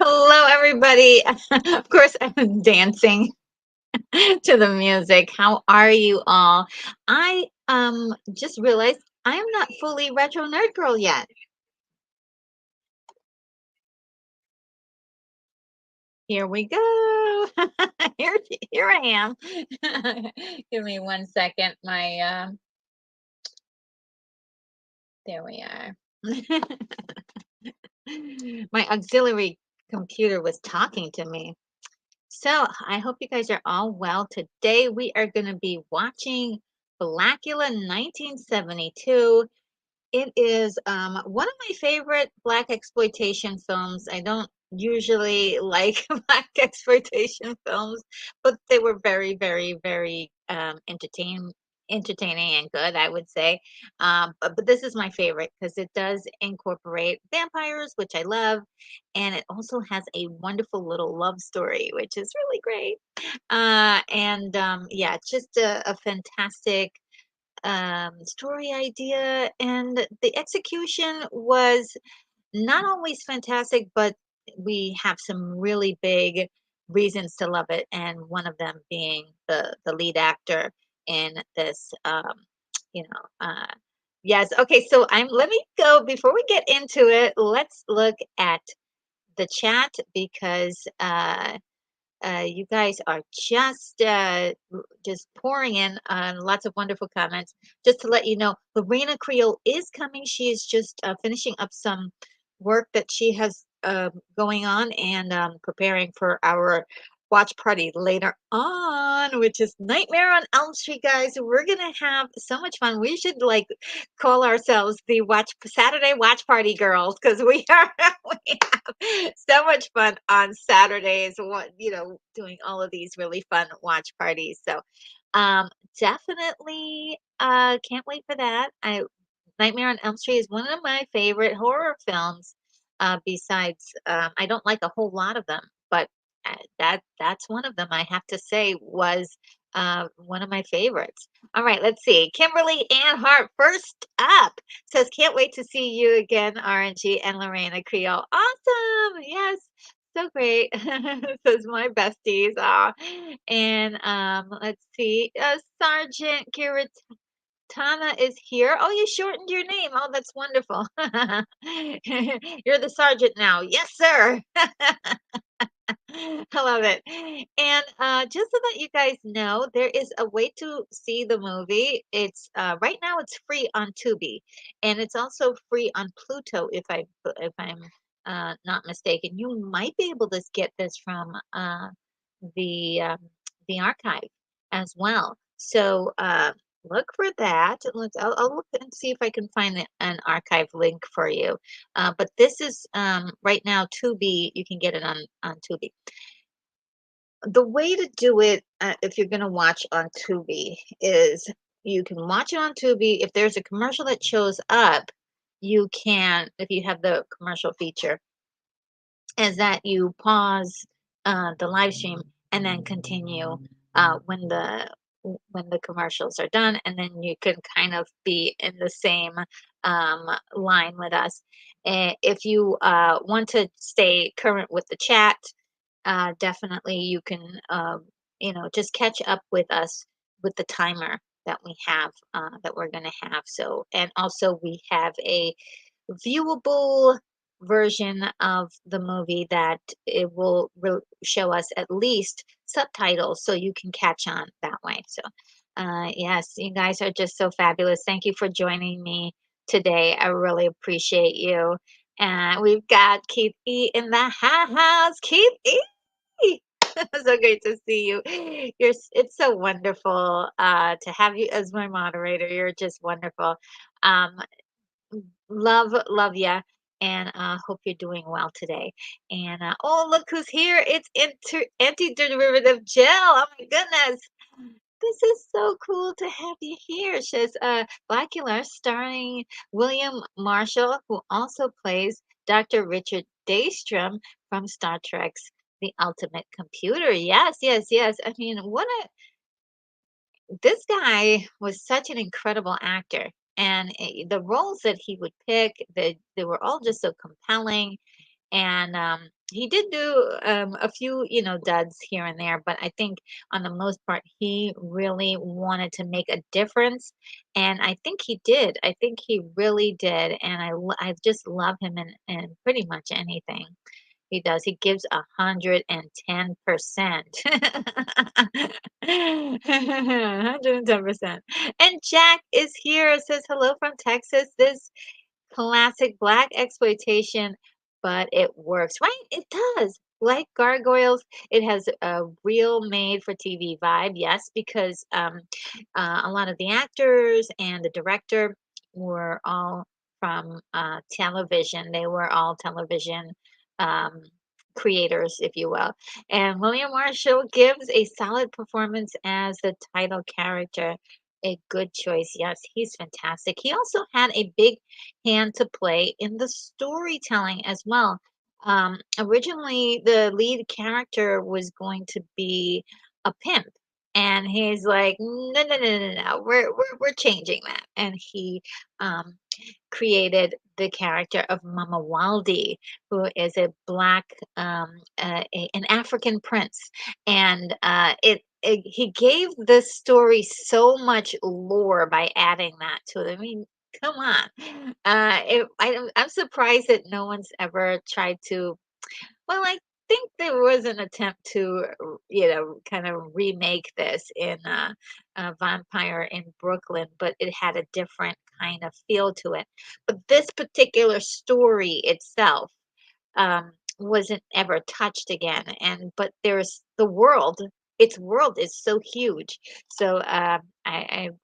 Hello, everybody. Of course, I'm dancing to the music. How are you all? I just realized I am not fully retro nerd girl yet. Here we go. here, here I am. Give me 1 second. There we are. My auxiliary computer was talking to me. So I hope you guys are all well. Today we are going to be watching Blacula 1972. It is one of my favorite Black exploitation films. I don't usually like Black exploitation films, but they were very, very, very entertaining and good, I would say. But this is my favorite because it does incorporate vampires, which I love, and it also has a wonderful little love story, which is really great. Yeah, it's just a fantastic story idea, and the execution was not always fantastic, but we have some really big reasons to love it, and one of them being the lead actor in this. Yes. Okay. So I'm. Let me go before we get into it. Let's look at the chat because you guys are just pouring in lots of wonderful comments. Just to let you know, the Reina Creole is coming. She is just finishing up some work that she has going on and preparing for our watch party later on, which is Nightmare on Elm Street, guys. We're gonna have so much fun. We should like call ourselves the watch Saturday watch party girls because we are we have so much fun on Saturdays. Doing all of these really fun watch parties. So, definitely, can't wait for that. Nightmare on Elm Street is one of my favorite horror films. Besides, I don't like a whole lot of them, but that's one of them. I have to say was one of my favorites. All right, let's see. Kimberly Ann Hart, first up, says, "Can't wait to see you again, RNG and Lorena Creole." Awesome. Yes. So great. Says my besties. And let's see. Sergeant Kira Tana is here. Oh, you shortened your name. Oh, that's wonderful. You're the sergeant now. Yes, sir. I love it. And just so that you guys know, there is a way to see the movie. It's right now it's free on Tubi, and it's also free on Pluto. If I'm not mistaken, you might be able to get this from the um, the archive as well. So look for that. I'll look and see if I can find an archive link for you. But this is right now Tubi. You can get it on Tubi. The way to do it, if you're going to watch on Tubi, is you can watch it on Tubi. If there's a commercial that shows up, you can, if you have the commercial feature, is that you pause the live stream and then continue when the commercials are done, and then you can kind of be in the same line with us. If you want to stay current with the chat, definitely you can, just catch up with us with the timer that we have, that we're going to have. So, and also we have a viewable version of the movie that it will show us at least subtitles so you can catch on that way. So, yes, you guys are just so fabulous. Thank you for joining me today. I really appreciate you. And we've got Keith E in the house. Keith E. So great to see you. It's so wonderful to have you as my moderator. You're just wonderful. Um, love ya, and hope you're doing well today. And oh, look who's here! It's anti-derivative gel. Oh my goodness, this is so cool to have you here. She's Blacula, starring William Marshall, who also plays Dr. Richard Daystrom from Star Trek's The Ultimate Computer. Yes, yes, yes. I mean, what a this guy was such an incredible actor. And the roles that he would pick, they were all just so compelling. And he did do a few, duds here and there, but I think on the most part, he really wanted to make a difference. And I think he did. I think he really did. And I just love him in pretty much anything he does. He gives 110%. 110%. And Jack is here. It says hello from Texas. This classic black exploitation, but it works, right? It does. Like Gargoyles, it has a real made for TV vibe, yes, because a lot of the actors and the director were all from television. They were all television um, creators, if you will. And William Marshall gives a solid performance as the title character. A good choice. Yes, he's fantastic. He also had a big hand to play in the storytelling as well. Originally, the lead character was going to be a pimp, and he's like, no, no, no, no, no, we're changing that, and he um, created the character of Mama Waldy, who is a black, an African prince, and he gave the story so much lore by adding that to it. I mean, come on. I'm surprised that no one's ever tried to. Well, I think there was an attempt to, kind of remake this in Vampire in Brooklyn, but it had a different kind of feel to it. But this particular story itself wasn't ever touched again. And but there's the world. Its world is so huge. So I've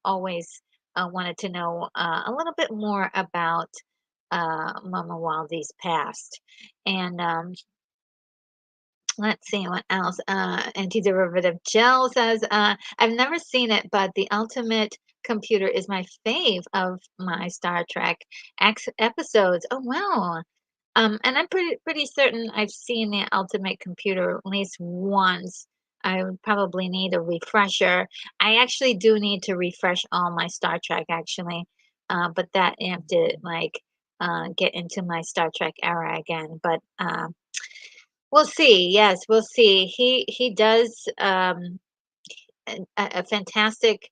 always wanted to know a little bit more about Mama Waldy's past. And let's see what else. Anti-derivative gel says, I've never seen it, but the ultimate computer is my fave of my Star Trek episodes. Oh wow. And I'm pretty certain I've seen the ultimate computer at least once. I would probably need a refresher. I actually do need to refresh all my Star Trek actually. But that you have to like get into my Star Trek era again. But we'll see. Yes, we'll see. He does a fantastic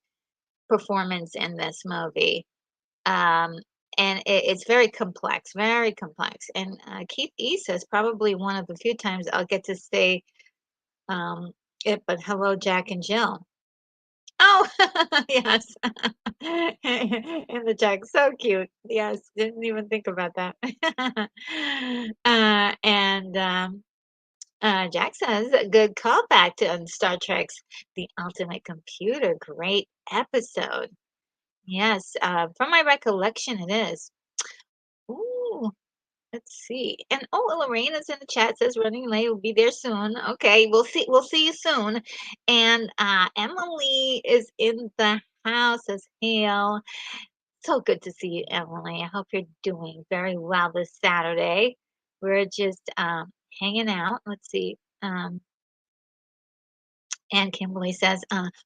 performance in this movie. Um, and it's very complex. And Keith E says probably one of the few times I'll get to say um, it, but hello, Jack and Jill. Oh, yes. In the Jack, so cute. Yes, didn't even think about that. And Jack says, a good callback to Star Trek's The Ultimate Computer. Great episode. Yes, from my recollection, it is. Ooh, let's see. And oh, Lorena's in the chat says running late. Will be there soon. Okay, we'll see. We'll see you soon. And Emily is in the house as hail. So good to see you, Emily. I hope you're doing very well this Saturday. We're just hanging out. Let's see. And Kimberly says,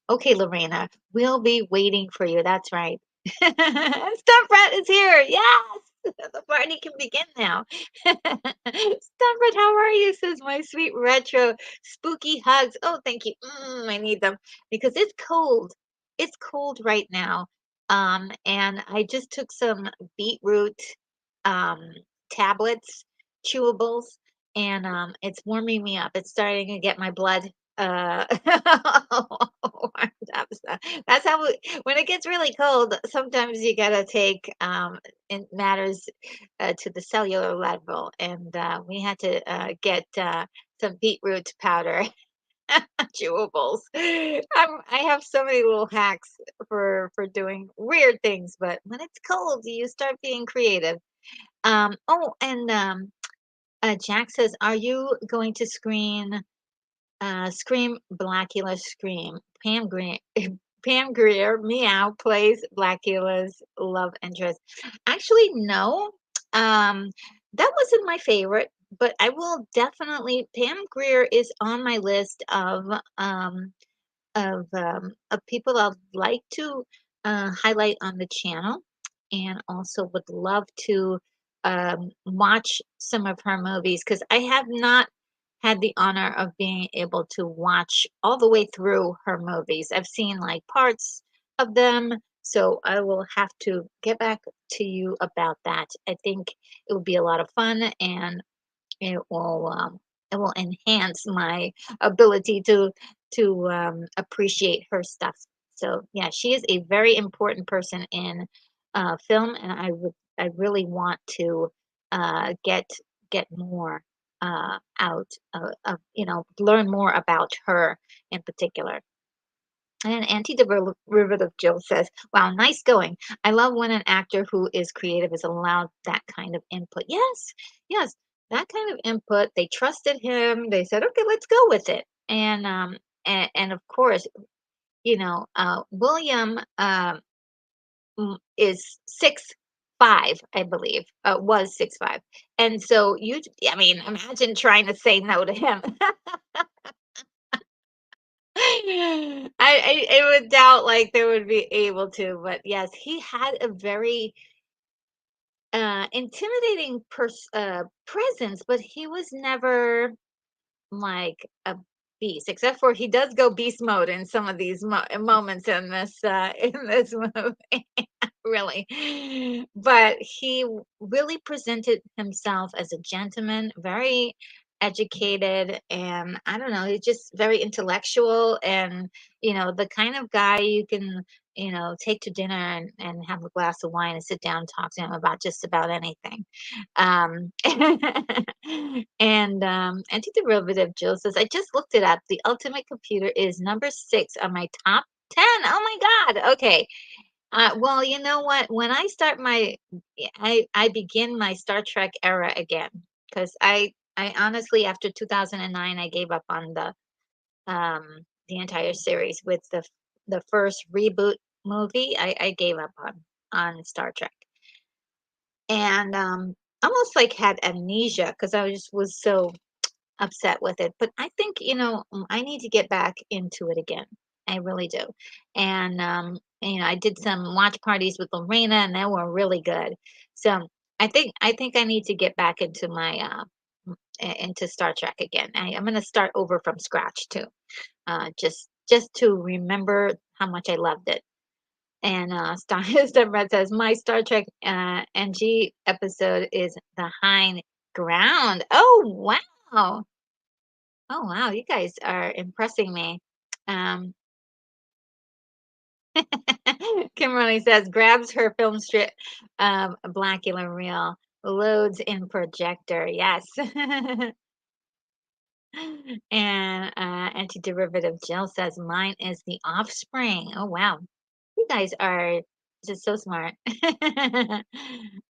okay, Lorena, we'll be waiting for you. That's right. And Stuff Rat is here. Yes. The party can begin now. Stanford, how are you? Says my sweet retro spooky hugs. Oh, thank you. I need them because it's cold. It's cold right now. And I just took some beetroot um tablets, chewables, and it's warming me up. It's starting to get my blood warmed up. So that's how when it gets really cold, sometimes you gotta take it matters to the cellular level. And we had to get some beetroot powder chewables. I have so many little hacks for doing weird things, but when it's cold, you start being creative. And Jack says, "Are you going to scream Blacula scream. Pam Greer Pam Greer, meow, plays Blacula's love interest. Actually, no. Um, that wasn't my favorite, but I will definitely Pam Greer is on my list of people I'd like to highlight on the channel, and also would love to watch some of her movies because I have not had the honor of being able to watch all the way through her movies. I've seen like parts of them, so I will have to get back to you about that. I think it would be a lot of fun, and it will um, it will enhance my ability to appreciate her stuff. So yeah, she is a very important person in film, and I really want to get more out of learn more about her in particular. And anti-derivative Jill says, "Wow, nice going. I love when an actor who is creative is allowed that kind of input." Yes, yes, that kind of input. They trusted him. They said, "Okay, let's go with it." And of course, William is 6'5", I believe. Was 6'5", and so I mean, imagine trying to say no to him. I would doubt like they would be able to, but yes, he had a very intimidating presence, but he was never like a beast, except for he does go beast mode in some of these moments in this in this movie. Really. But he really presented himself as a gentleman, very educated, and I don't know, he's just very intellectual and, the kind of guy you can, take to dinner and have a glass of wine and sit down and talk to him about just about anything. Um, and Anti-Derivative Jill says, I just looked it up. The Ultimate Computer is number 6 on my top 10. Oh my God. Okay. Well, you know what? When I start I begin my Star Trek era again because I honestly after 2009 I gave up on the entire series with the first reboot movie. I gave up on Star Trek and almost like had amnesia because I was so upset with it. But I think, I need to get back into it again. I really do. And, I did some watch parties with Lorena and they were really good. So I think I need to get back into into Star Trek again. I'm going to start over from scratch too. Just to remember how much I loved it. And Red says, my Star Trek NG episode is the High Ground. Oh, wow. Oh, wow, you guys are impressing me. Um, Kimberly says, grabs her film strip, Blackula reel, loads in projector. Yes. And anti-derivative Jill says, mine is The Offspring. Oh, wow. You guys are just so smart.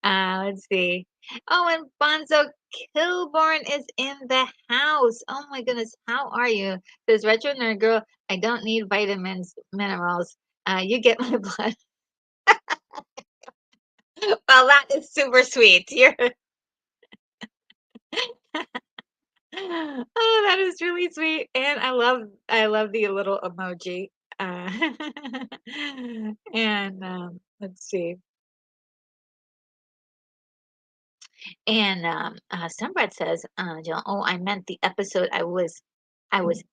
Let's see. Oh, and Bonzo Kilborn is in the house. Oh my goodness, how are you? Says Retro Nerd Girl, I don't need vitamins, minerals. You get my blood. Well, that is super sweet. You're Oh, that is really sweet. And I love the little emoji. Uh, and let's see. And Sunbread says, Jill, oh, I meant the episode I was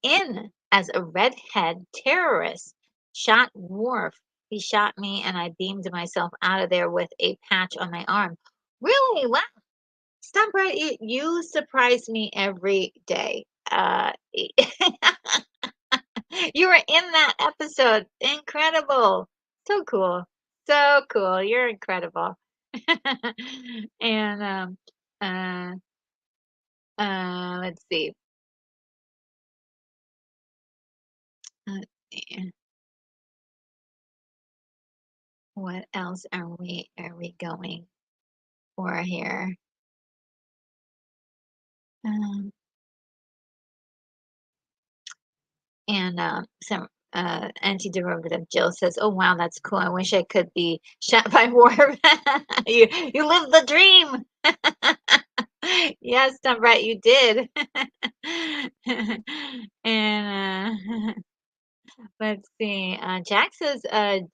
in as a redhead terrorist. Shot Worf. He shot me and I beamed myself out of there with a patch on my arm. Really? Wow. Sunbread, you surprise me every day. You were in that episode. Incredible. So cool. So cool. You're incredible. And uh let's see. Let's see. What else are we going for here? Um, and some anti-derivative Jill says, "Oh wow, that's cool. I wish I could be shot by Worf. You lived the dream." Yes, I'm right. You did. And let's see. Jack says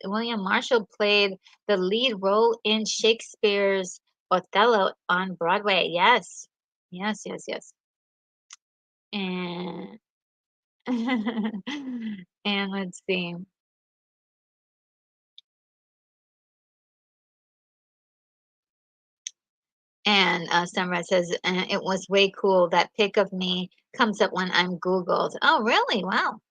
William Marshall played the lead role in Shakespeare's Othello on Broadway. Yes, yes, yes, yes. And and let's see. And Sunrise says it was way cool. That pic of me comes up when I'm Googled. Oh, really? Wow.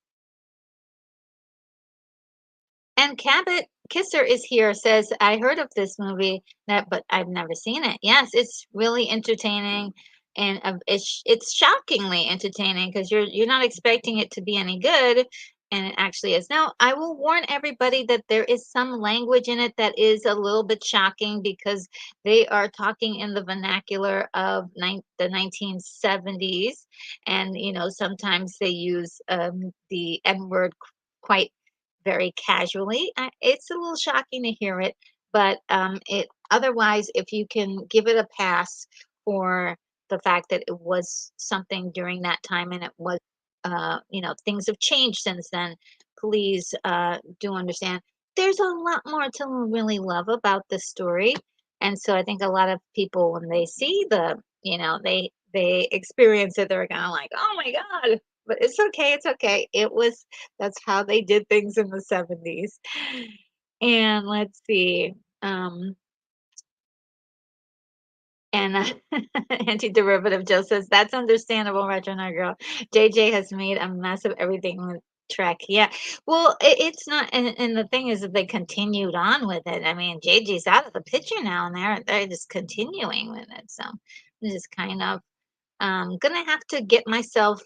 And Cabot Kisser is here, says, I heard of this movie, but I've never seen it. Yes, it's really entertaining. And it's shockingly entertaining because you're not expecting it to be any good, and it actually is. Now, I will warn everybody that there is some language in it that is a little bit shocking because they are talking in the vernacular of the 1970s, and sometimes they use the N word quite very casually. It's a little shocking to hear it, but it otherwise, if you can give it a pass for the fact that it was something during that time and it was, things have changed since then. Please do understand. There's a lot more to really love about this story, and so I think a lot of people when they see they experience it, they're kind of like, oh my god. But it's okay. It's okay. That's how they did things in the 70s. And let's see. Um, and anti-derivative Joe says, that's understandable, Retro Nerd Girl. JJ has made a mess of everything with Trek. Yeah. Well, it's not, and the thing is that they continued on with it. I mean, JJ's out of the picture now, and they're just continuing with it. So I'm just kind of gonna have to get myself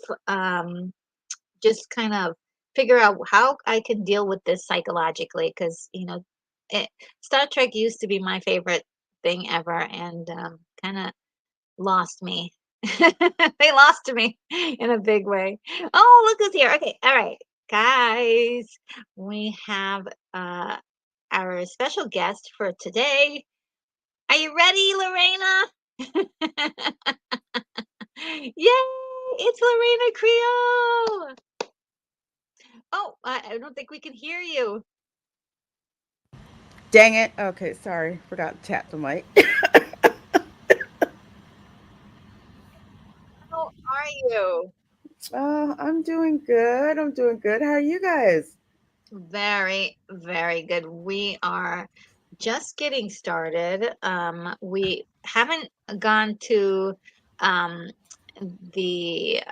just kind of figure out how I can deal with this psychologically because it, Star Trek used to be my favorite thing ever, and kind of lost me. They lost me in a big way. Oh, look who's here. Okay, all right, guys, we have our special guest for today. Are you ready, Lorena? Yay! It's Lorena Creole. Oh, I don't think we can hear you. Dang it. Okay, sorry. Forgot to tap the mic. How are you? I'm doing good. I'm doing good. How are you guys? Very, very good. We are just getting started. We haven't gone to um, the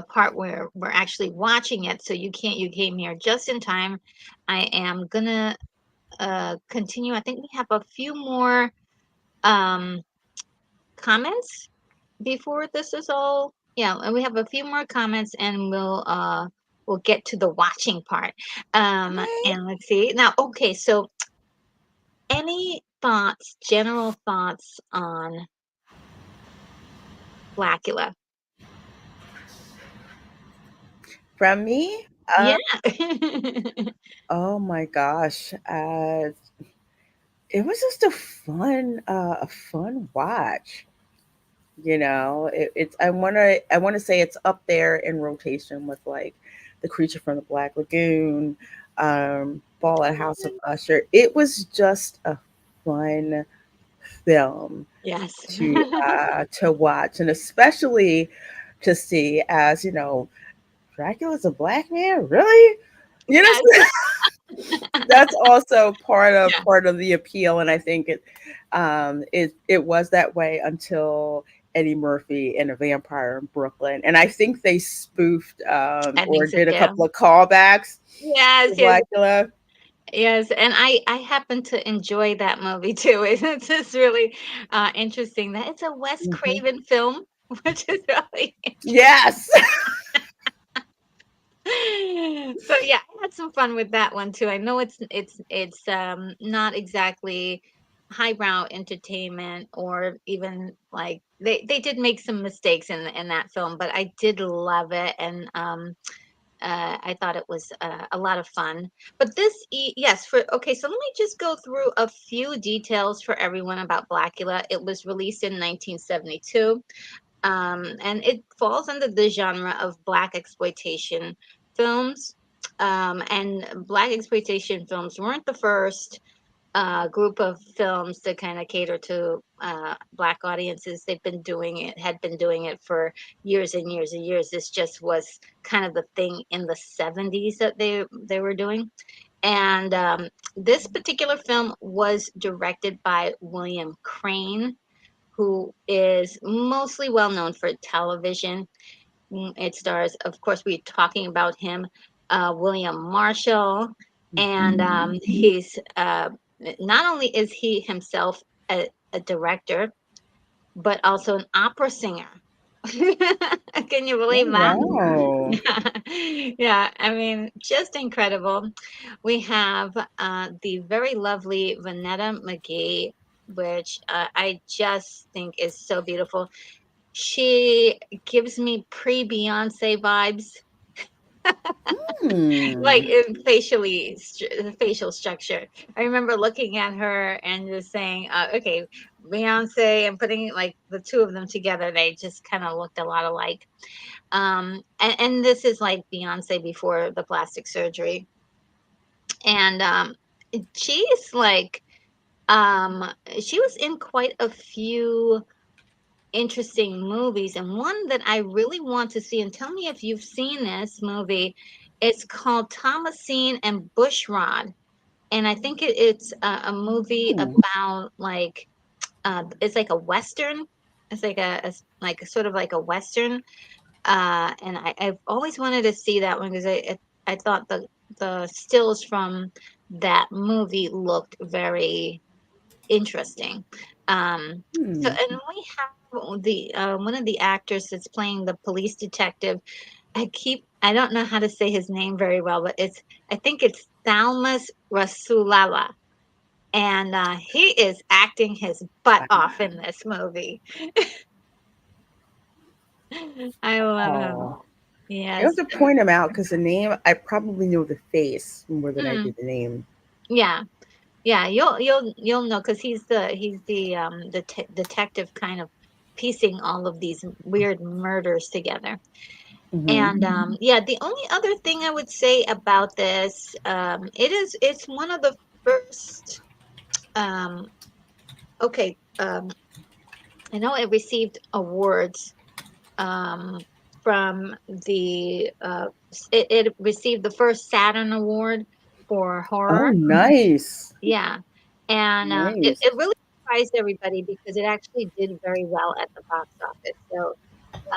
part where we're actually watching it, so you came here just in time. I am gonna continue. I think we have a few more um, comments before this is all. Yeah, and we have a few more comments and we'll get to the watching part. Yay. And let's see. Now, okay, so any thoughts, general thoughts on Blacula? From me? Yeah. Oh my gosh. It was just a fun watch. It's I wanna say it's up there in rotation with like the creature from the Black Lagoon, Ball at House of Usher. It was just a fun film Yes. to watch, and especially to see as Dracula's a black man, really? You know, Yes. that's also part of Yeah. the appeal, and I think it was that way until Eddie Murphy and a Vampire in Brooklyn, and I think they spoofed I or think so did a too. couple of callbacks to Yes, yes, Blacula. yes, and I happen to enjoy that movie too. It's just really interesting that it's a Wes Hmm. Craven film, which is really Yes. so yeah, I had some fun with that one too. I know it's not exactly highbrow entertainment or even like they did make some mistakes in that film, but I did love it and I thought it was a lot of fun. But yes, for okay, so let me just go through a few details for everyone about Blackula. It was released in 1972, and it falls under the genre of black exploitation films. And black exploitation films weren't the first group of films to kind of cater to black audiences. Had been doing it for years and years and years. This just was kind of the thing in the 70s that they were doing. And this particular film was directed by William Crane, who is mostly well known for television. It stars, of course, we're talking about him, William Marshall, and Mhm. he's not only is he himself a director, but also an opera singer. Can you Oh believe that? wow. Yeah, yeah. I mean, just incredible. We have the very lovely Vanetta McGee, which I just think is so beautiful. She gives me pre-Beyonce vibes, like Hmm. in facial structure. I remember looking at her and just saying, okay, Beyonce, and putting like the two of them together, they just kind of looked a lot alike. And this is like Beyonce before the plastic surgery. And she's like, um, she was in quite a few interesting movies, and one that I really want to see, and tell me if you've seen this movie. It's called Thomasine and Bushrod, and I think it's a movie Hmm. about like it's like a western. It's like like sort of like a western, and I've always wanted to see that one because I thought the stills from that movie looked very interesting. So, Hmm. and we have the one of the actors that's playing the police detective. I don't know how to say his name very well, but I think it's Thalmas Rasulala, and he is acting his butt off in this movie. I love him. Wow. You have Yes. to point him out because the name I probably know the face more than I do Mm, the name. yeah. Yeah, you'll know because he's the detective kind of piecing all of these weird murders together. Hmm. And yeah, the only other thing I would say about this, it's one of the first. Um, okay, I know it received awards um, from it received the first Saturn Award for Oh, horror. nice. Yeah, and Nice. it really surprised everybody because it actually did very well at the box office. So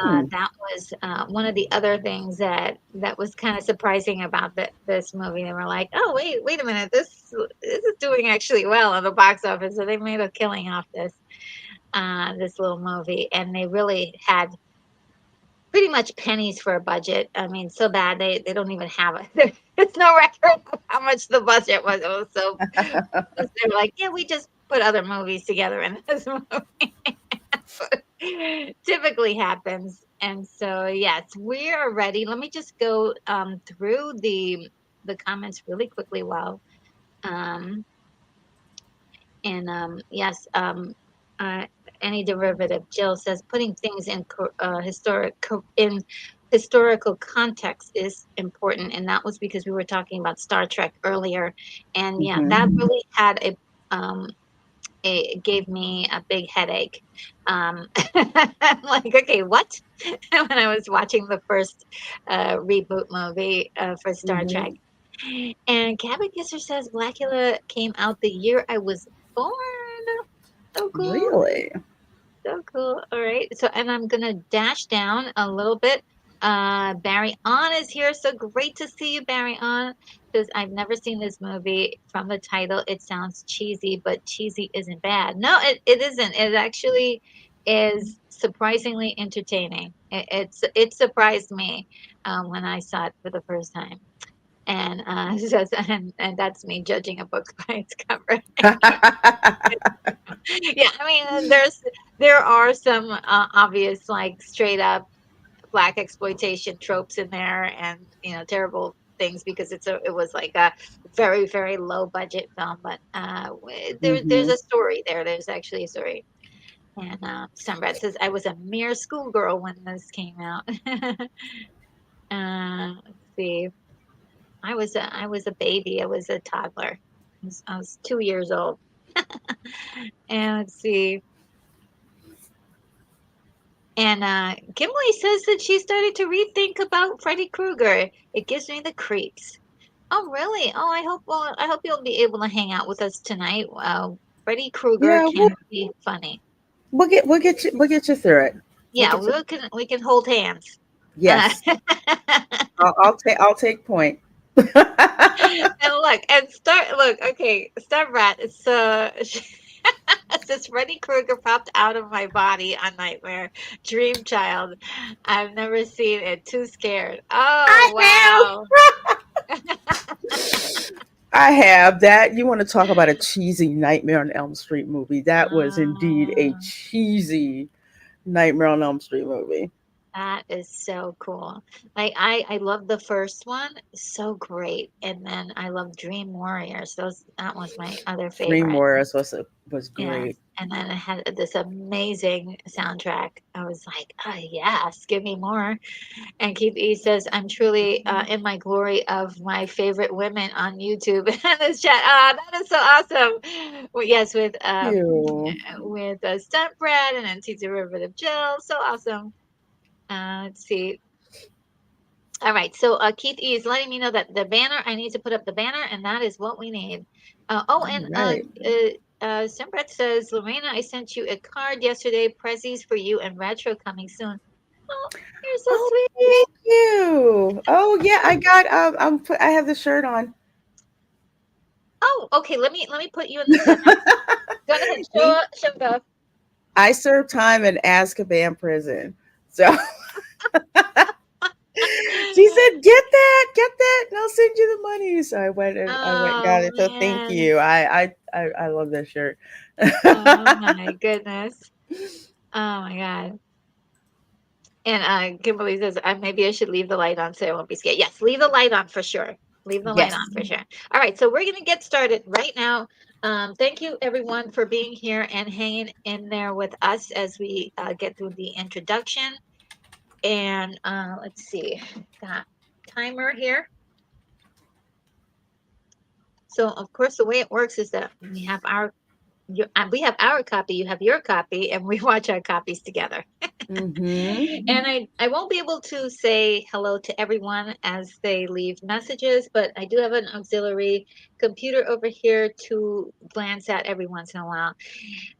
Hmm. that was one of the other things that was kind of surprising about this movie. They were like, "Oh, wait a minute, this is doing actually well on the box office." So they made a killing off this little movie, and they really had pretty much pennies for a budget. I mean, so bad they don't even have it. There's no record of how much the budget was. It was so they're like, yeah, we just put other movies together in this movie. That's what typically happens. And so, yes, we are ready. Let me just go through the comments really quickly while um and yes, uh, any derivative. Jill says putting things in in historical context is important, and that was because we were talking about Star Trek earlier, and yeah, Hmm. that really had um it gave me a big headache. I'm like, okay, what? When I was watching the first reboot movie for Star Trek. Hmm. And Cabin Kisser says Blacula came out the year I was born. So cool. Really? So cool. All right. So, and I'm gonna dash down a little bit. Barry On is here. So great to see you, Barry On. Says I've never seen this movie. From the title, it sounds cheesy, but cheesy isn't bad. No, it isn't. It actually is surprisingly entertaining. It surprised me when I saw it for the first time. And says, and that's me judging a book by its cover. Yeah, I mean, there are some obvious like straight up black exploitation tropes in there, and terrible things because it was like a very low budget film, but there's Hmm. a story there. There's actually a story. And Sunbread says I was a mere schoolgirl when this came out. Let's see. I was a baby. I was a toddler. I was 2 years old. And let's see. And Kimberly says that she started to rethink about Freddy Krueger. It gives me the creeps. Oh, really? Oh, I hope you'll be able to hang out with us tonight. Freddy Krueger Yeah, can be funny. we'll get you through it. We'll Yeah, get you. we can hold hands. Uh, Yes, I'll take point. and look, okay, Star Rat. So this Freddy Krueger popped out of my body on Nightmare Dream Child. I've never seen it. Too scared. I Oh have. wow. I have that. You want to talk about a cheesy Nightmare on Elm Street movie? That was indeed a Ah. cheesy Nightmare on Elm Street movie. That is so cool. Like I love the first one, so great. And then I love Dream Warriors. That was my other Dream favorite. Warriors was Yes. great. And then it had this amazing soundtrack. I was like, oh yes, give me more. And Keith E says, I'm truly in my glory of my favorite women on YouTube in this chat. Ah, that is so awesome. Well, yes, You. with Stunt Brad and then T Derivative Jill. So awesome. Let's see. All right. So Keith E is letting me know that the banner, I need to put up the banner, and that is what we need. Oh, All and right. Sembret says, Lorena, I sent you a card yesterday. Prezzies for you and retro coming soon. Oh, you're so Oh, sweet. thank you. Oh yeah, I got I have the shirt on. Oh, okay. Let me put you in the center. Go ahead. See, Show it off. I served time in Azkaban prison. So she said, get that, and I'll send you the money." So I went and got Oh it. So thank man. you. I love that shirt. Oh my goodness. Oh my God. And Kimberly says, maybe I should leave the light on so I won't be scared. Yes, leave the light on for sure. Leave the light on Yes. for sure. All right, so we're going to get started right now. Thank you, everyone, for being here and hanging in there with us as we get through the introduction. And let's see, got timer here. So, of course, the way it works is that we have our copy, you have your copy, and we watch our copies together. Mm-hmm. And I won't be able to say hello to everyone as they leave messages, but I do have an auxiliary computer over here to glance at every once in a while.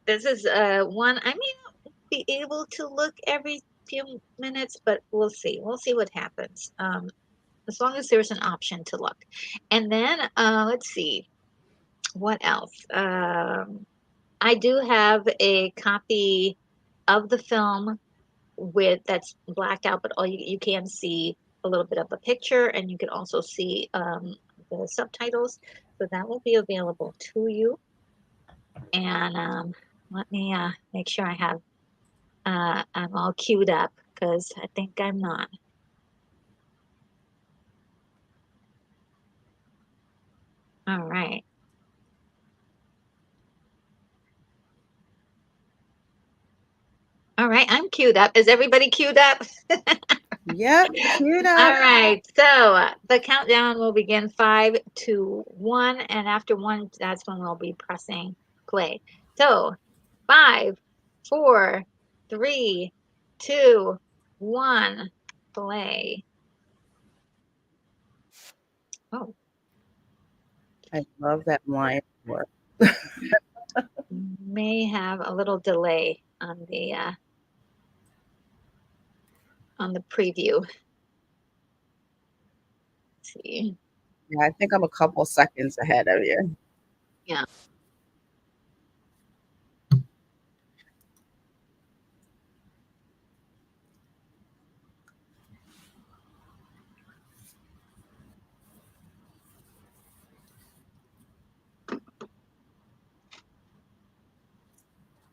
This is one I may not be able to look every few minutes, but we'll see. We'll see what happens. As long as there's an option to look. And then let's see what else. I do have a copy of the film with that's blacked out, but all you can see a little bit of the picture, and you can also see the subtitles. So that will be available to you. And let me make sure I'm all queued up because I think I'm not. All right. All right, I'm queued up. Is everybody queued up? Yep. Cute All up. right, so the countdown will begin 5, 2, 1, and after one, that's when we'll be pressing play. So, 5, 4, 3, 2, 1, play. Oh, I love that line work. may have a little delay on the preview. Let's see. Yeah, I think I'm a couple seconds ahead of you. Yeah.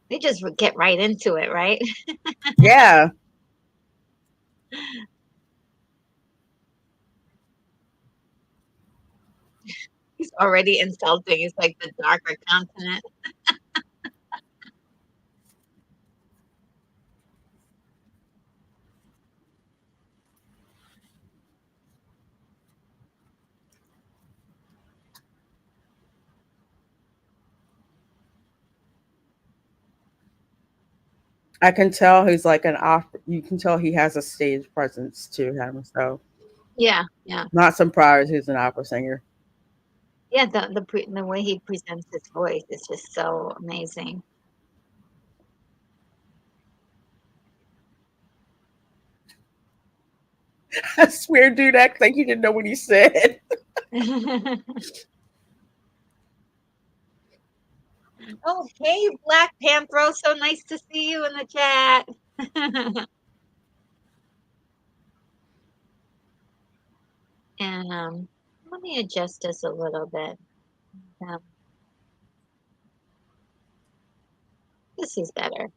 They just get right into it, right? Yeah. He's already insulting. It's like the darker continent. I can tell he's like an opera. You can tell he has a stage presence to him. So, Yeah, yeah. not surprised he's an opera singer. Yeah, the way he presents his voice is just so amazing. I swear, dude, act like he didn't know what he said. Oh, hey, Black Panthro, so nice to see you in the chat. And let me adjust this a little bit. Um, this is better.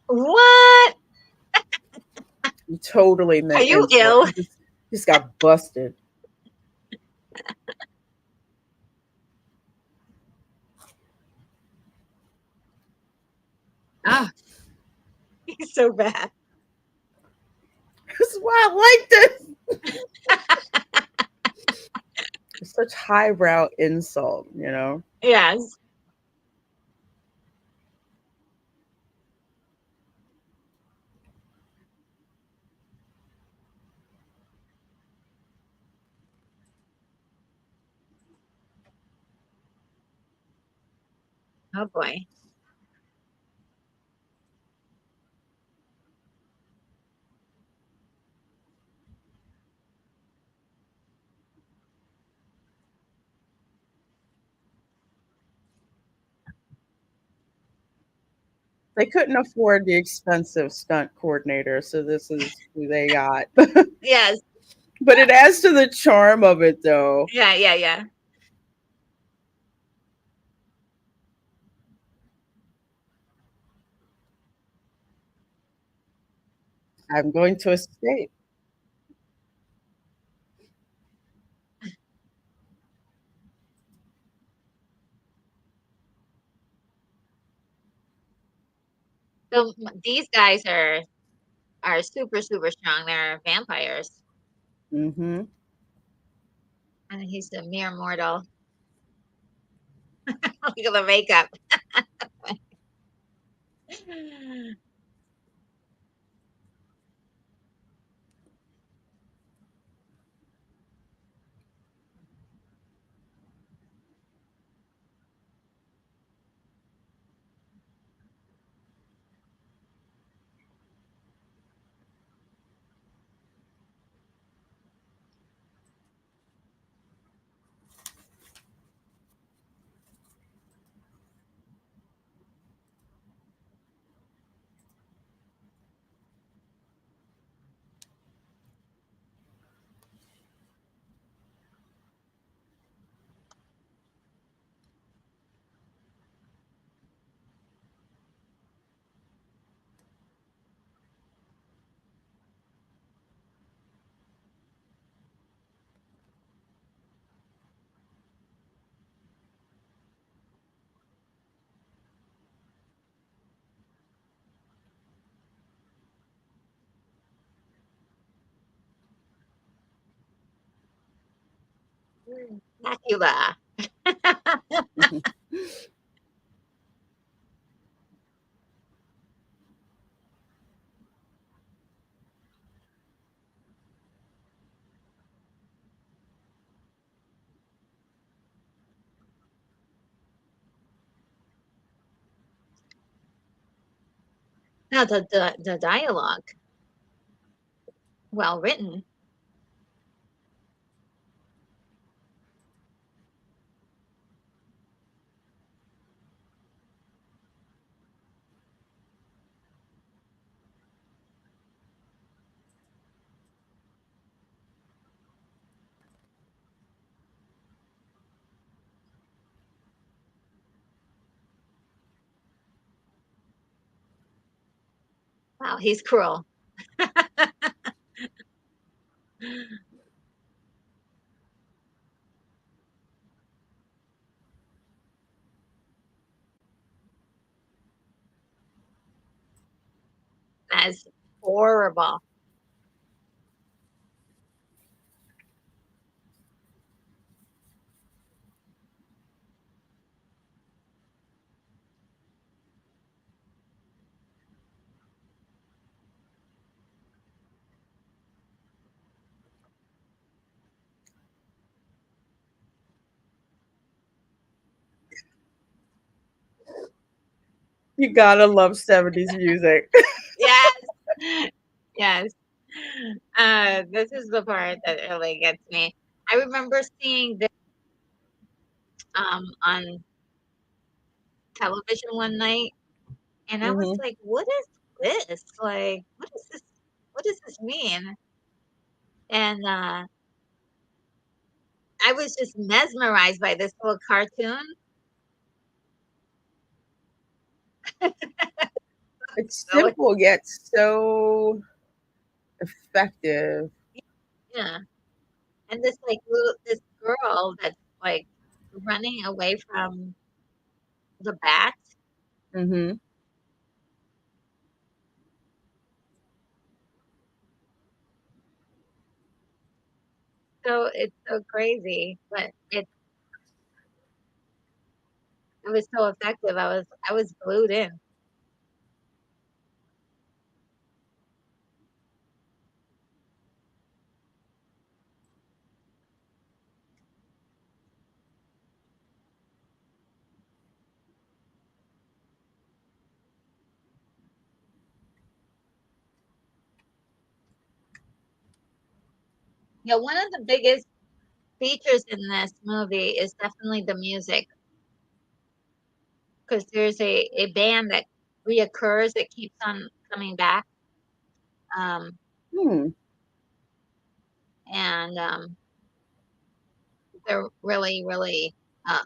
What? He totally Are meant you insult. ill? He just got busted. Ah, he's so bad. This is why I like this. It's such highbrow insult. Yes. Oh boy. They couldn't afford the expensive stunt coordinator, so this is who they got. Yes. But it adds to the charm of it, though. Yeah, yeah, yeah. I'm going to escape. So these guys are super super strong. They're vampires, Hmm. and he's a mere mortal. Look at the makeup. Blacula. Now the dialogue, well written. Wow, he's cruel. That's horrible. You gotta love 70s music. Yes. Yes. This is the part that really gets me. I remember seeing this on television one night, and I was Hmm. like, "What is this? Like, what is this? What does this mean?" And I was just mesmerized by this little cartoon. It's So simple yet so effective. yeah, and this like little this girl that's like running away from the bat. Hmm. So it's so crazy, but it was so effective. I was glued in. Yeah, one of the biggest features in this movie is definitely the music because there's a band that reoccurs that keeps on coming back. Um, Hmm. and they're really, really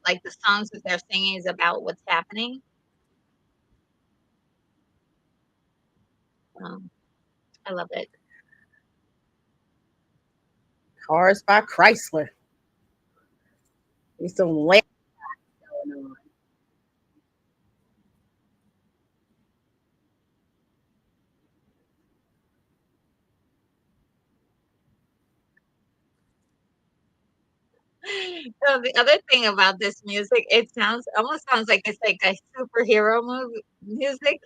like the songs that they're singing is about what's happening. Um, I love it. Cars by Chrysler. There's some land going on. So the other thing about this music, it sounds almost sounds like it's like a superhero movie music.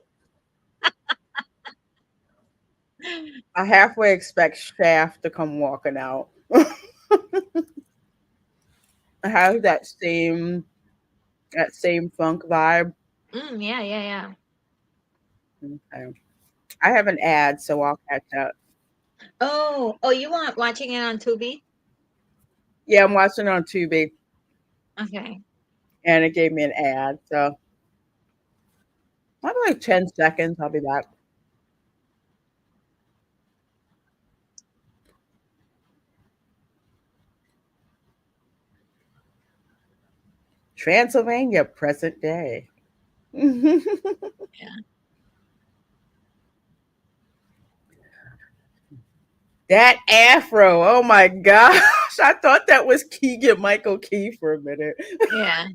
I halfway expect Shaft to come walking out. I have that same funk vibe. Yeah, yeah, yeah. Okay. I have an ad, so I'll catch up. Oh, you want watching it on Tubi? Yeah, I'm watching on Tubi, Okay. and it gave me an ad, so probably like 10 seconds. I'll be back. Transylvania, present day. Yeah. That afro, oh my gosh. I thought that was Keegan Michael Key for a minute. Yeah.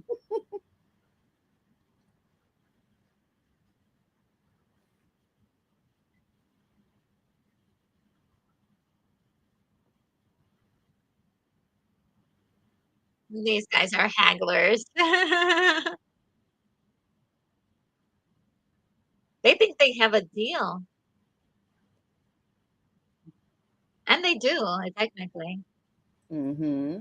These guys are hagglers. They think they have a deal, and they do, technically. Mm-hmm.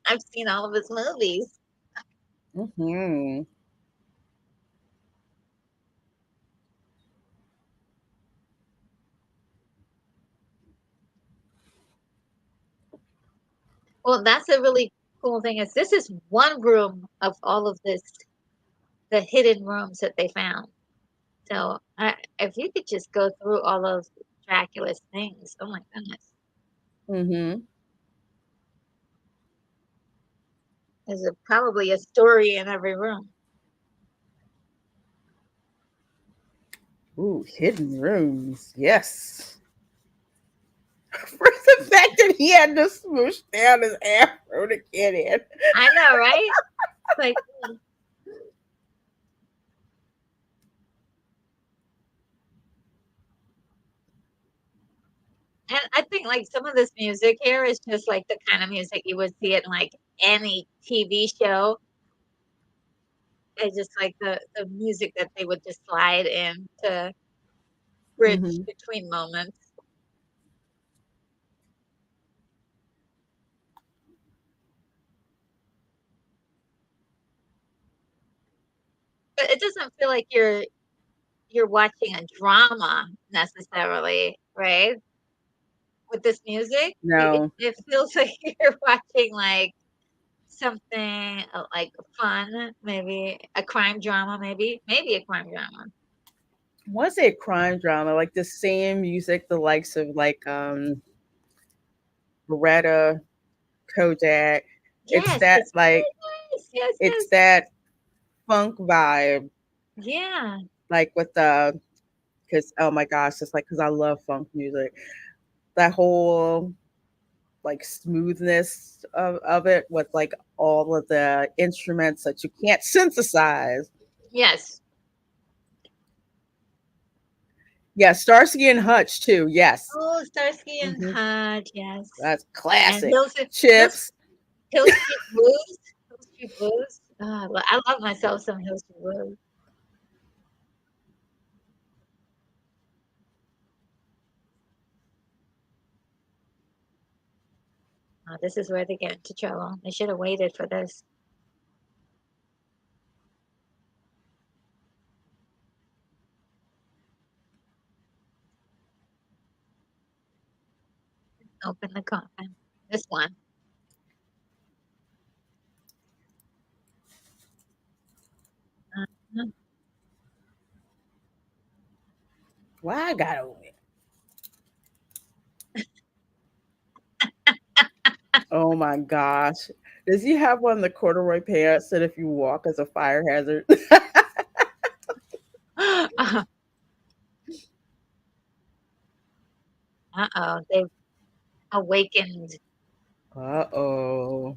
I've seen all of his movies. Mm-hmm. Well, that's a really cool thing is this is one room of all of this, the hidden rooms that they found. So, if you could just go through all of Dracula's things, oh my goodness, Mm-hmm. there's probably a story in every room. Ooh, hidden rooms. Yes. For the fact that he had to smoosh down his afro to get in. I know, right? Like, and I think like some of this music here is just like the kind of music you would see in like any TV show. It's just like the music that they would just slide in to bridge Mm-hmm. between moments. But it doesn't feel like you're watching a drama necessarily, right? With this music, No. it feels like you're watching like something like fun, maybe a crime drama, maybe a crime drama. I want to say a crime drama, like the same music, the likes of like Beretta, Kodak. It's Yes, that it's like really nice. Yes, it's yes. that funk vibe, Yeah. like with the because oh my gosh, it's like because I love funk music. That whole like smoothness of it with like all of the instruments that you can't synthesize. Yes. Yeah, Starsky and Hutch too. Yes, Oh, Starsky and hmm Hutch, yes. that's And classic. Hills Chips. Hill Street Blues. Hill Street Blues. I love myself some Hill Street Blues. This is where they get into trouble. They should have waited for this. Open the coffin. This one. Uh, Why I got over it? Oh my gosh. Does he have one of the corduroy pants that if you walk as a fire hazard? uh-oh. They've awakened. Uh oh.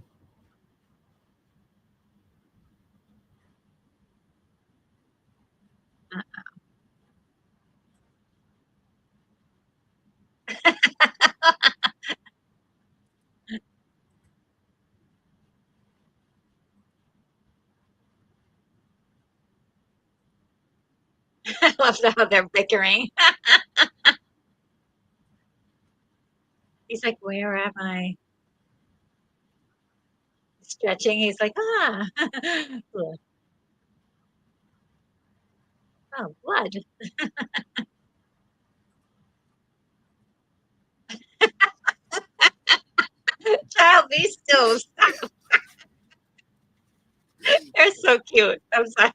I love how they're bickering. He's like, where am I? Stretching. He's like, ah. Oh, blood. Child, be still. Stop. They're so cute. I'm sorry.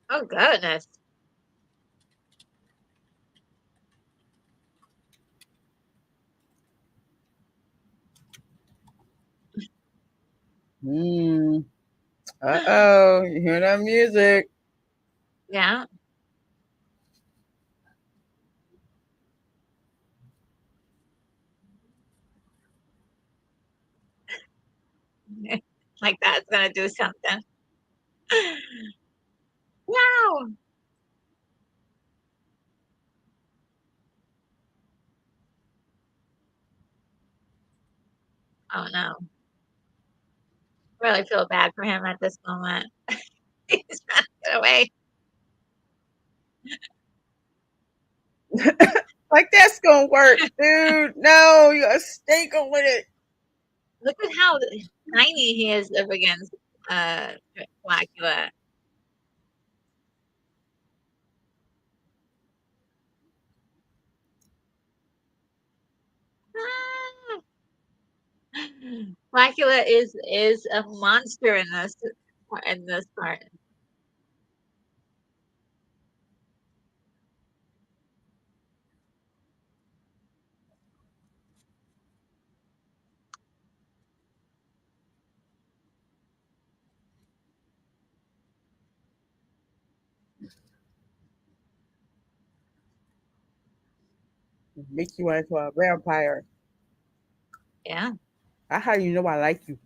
Oh, goodness. Mm. Uh-oh, you hear that music? Yeah. Like that's gonna do something. Wow. Oh no. Really feel bad for him at this moment. He's trying to get away. Like that's gonna work, dude. No, you gotta stay going with it. Look at how tiny he is up against uh Blacula. Ah! Blacula is a monster in this part. Make you into a vampire. Yeah. That's how you know I like you.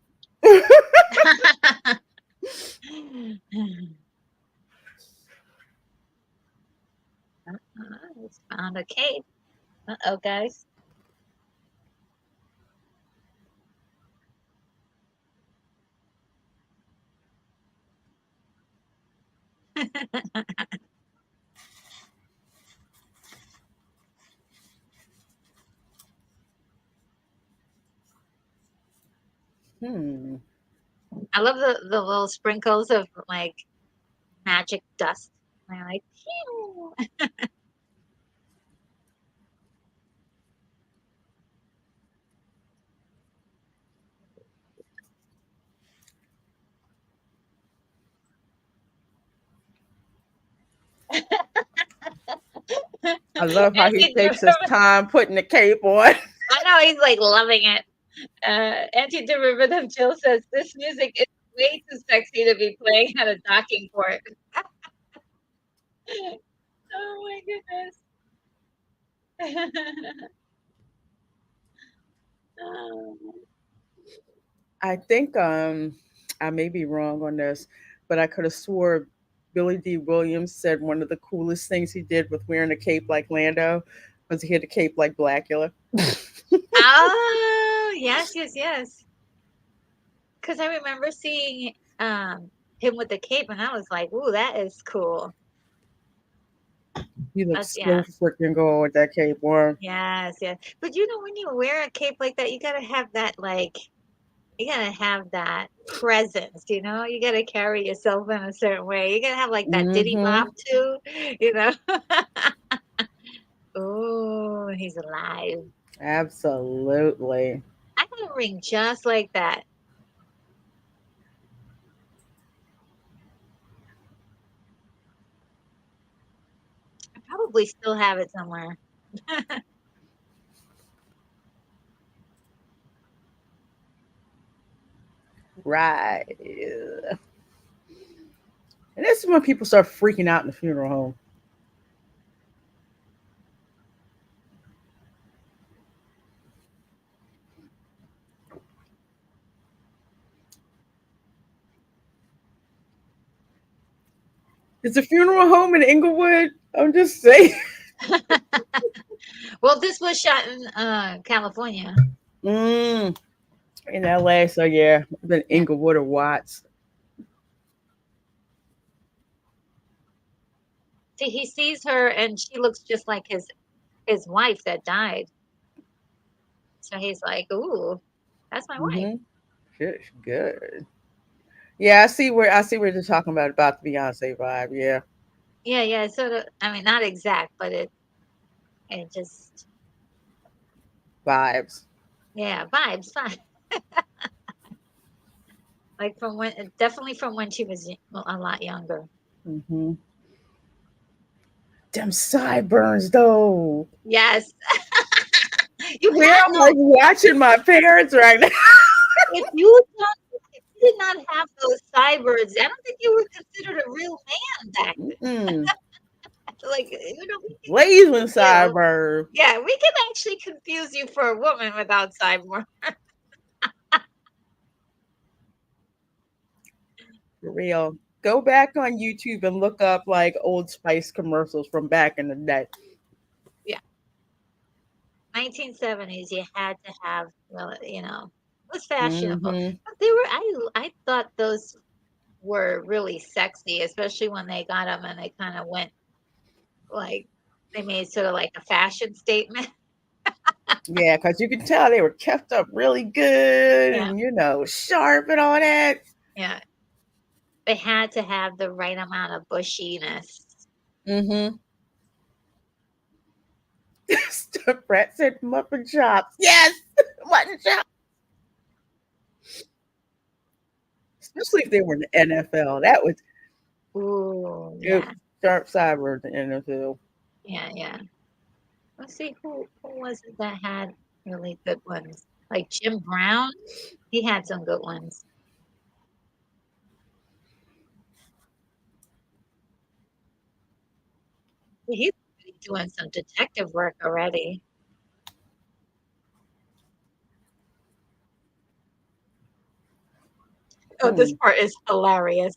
It's found a cave. Uh-oh, guys. Hmm. I love the little sprinkles of like magic dust. And I like, phew. I love how he Anti takes his time putting the cape on. I know he's like loving it. Anti-derivative Jill says this music is way too sexy to be playing at a docking port. Oh my goodness. Oh. I think I may be wrong on this, but I could have swore Billy D. Williams said one of the coolest things he did with wearing a cape like Lando was he had a cape like Blacula. Oh, yes, yes, yes. Because I remember seeing him with the cape, and I was like, "Ooh, that is cool." He That's looks so yeah, freaking good with that cape on. yes, yes. But you know, when you wear a cape like that, you gotta have that like you gotta have that presence. You know, you gotta carry yourself in a certain way. You gotta have like that diddy Mm-hmm. bop too. You know. Oh, he's alive. Absolutely. I got a ring just like that. I probably still have it somewhere. Right. And this is when people start freaking out in the funeral home. It's a funeral home in Inglewood. I'm just saying. Well, this was shot in California. Mm, in LA, so yeah, then Yeah. Inglewood or Watts. See, he sees her and she looks just like his wife that died. So he's like, "Ooh, that's my wife." Mm-hmm. Good, good. Yeah, I see where they're talking about the Beyonce vibe. Yeah, Yeah, yeah, sort of. I mean, not exact, but it just vibes. yeah, vibes, vibes. Like from when definitely from when she was a lot younger. Mm-hmm. Them sideburns though. Yes, you Where have I'm no. like watching my parents right now. If you don't, did not have those cyborgs. I don't think you were considered a real man back then. Mm-mm. Like, we can Blazing confuse you. cyber. Yeah, we can actually confuse you for a woman without cyborg. For real. Go back on YouTube and look up like Old Spice commercials from back in the day. Yeah, 1970s. You had to have, well, it was fashionable. Mm-hmm. But they were. I thought those were really sexy, especially when they got them and they kind of went like they made sort of like a fashion statement. Yeah, because you can tell they were kept up really good Yeah, and, sharp and all that. yeah. They had to have the right amount of bushiness. Mm-hmm. Brett said muffin chops. Yes, mutton chops. Especially if they were in the NFL. That was Ooh, it, yeah, sharp cyber in the NFL. yeah, yeah. Let's see who was it that had really good ones? Like Jim Brown, he had some good ones. He's really doing some detective work already. Oh, this Hmm. part is hilarious.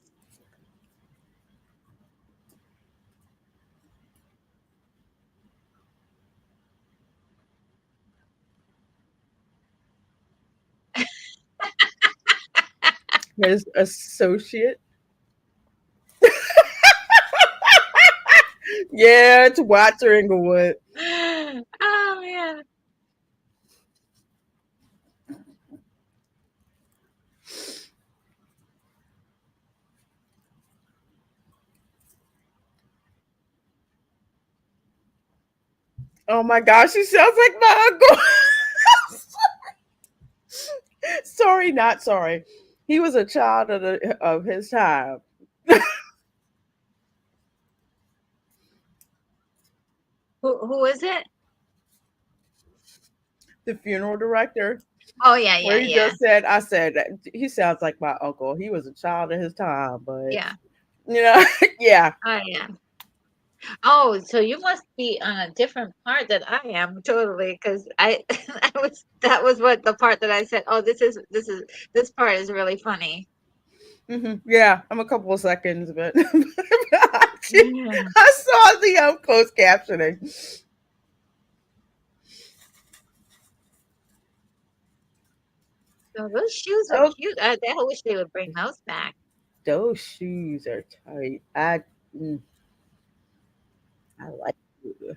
His associate. Yeah, it's Walter Inglewood. Oh man. Oh my gosh, he sounds like my uncle. Sorry, not sorry. He was a child of his time. Who is it? The funeral director, Oh yeah, where yeah, he yeah. just said, I said, he sounds like my uncle. He was a child of his time, but, Yeah. you know, yeah. Oh yeah. Oh, so you must be on a different part than I am totally because I I was that was what the part that I said, "Oh, this part is really funny." Yeah, I'm a couple of seconds, but Yeah. I saw the closed captioning. So those shoes are Oh, cute. I wish they would bring those back. those shoes are tight. Mm, I like it.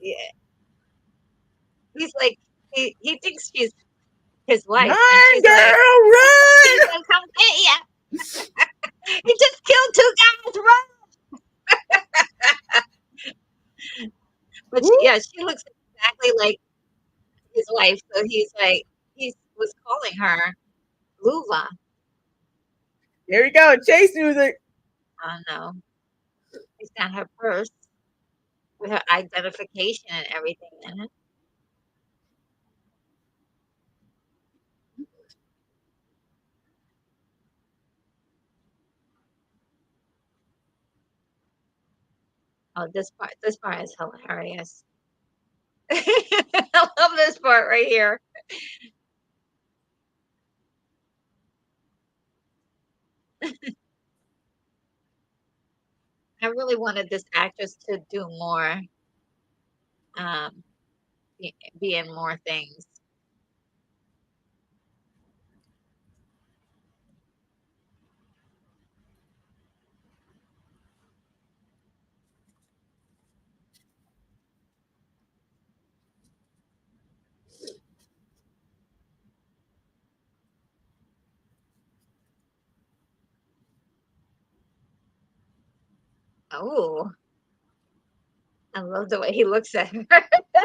Yeah. He's like he thinks she's his wife, and Run, she's like, girl, "He's run! gonna come get ya. He just killed two guys, run!" But Woo. yeah, she looks exactly like his wife. So he's like, he was calling her Luva. Here we go. Chase music. I don't know. He's got her purse with her identification and everything in it. Oh, this part is hilarious. I love this part right here. I really wanted this actress to do more, um, be in more things. Oh, I love the way he looks at her.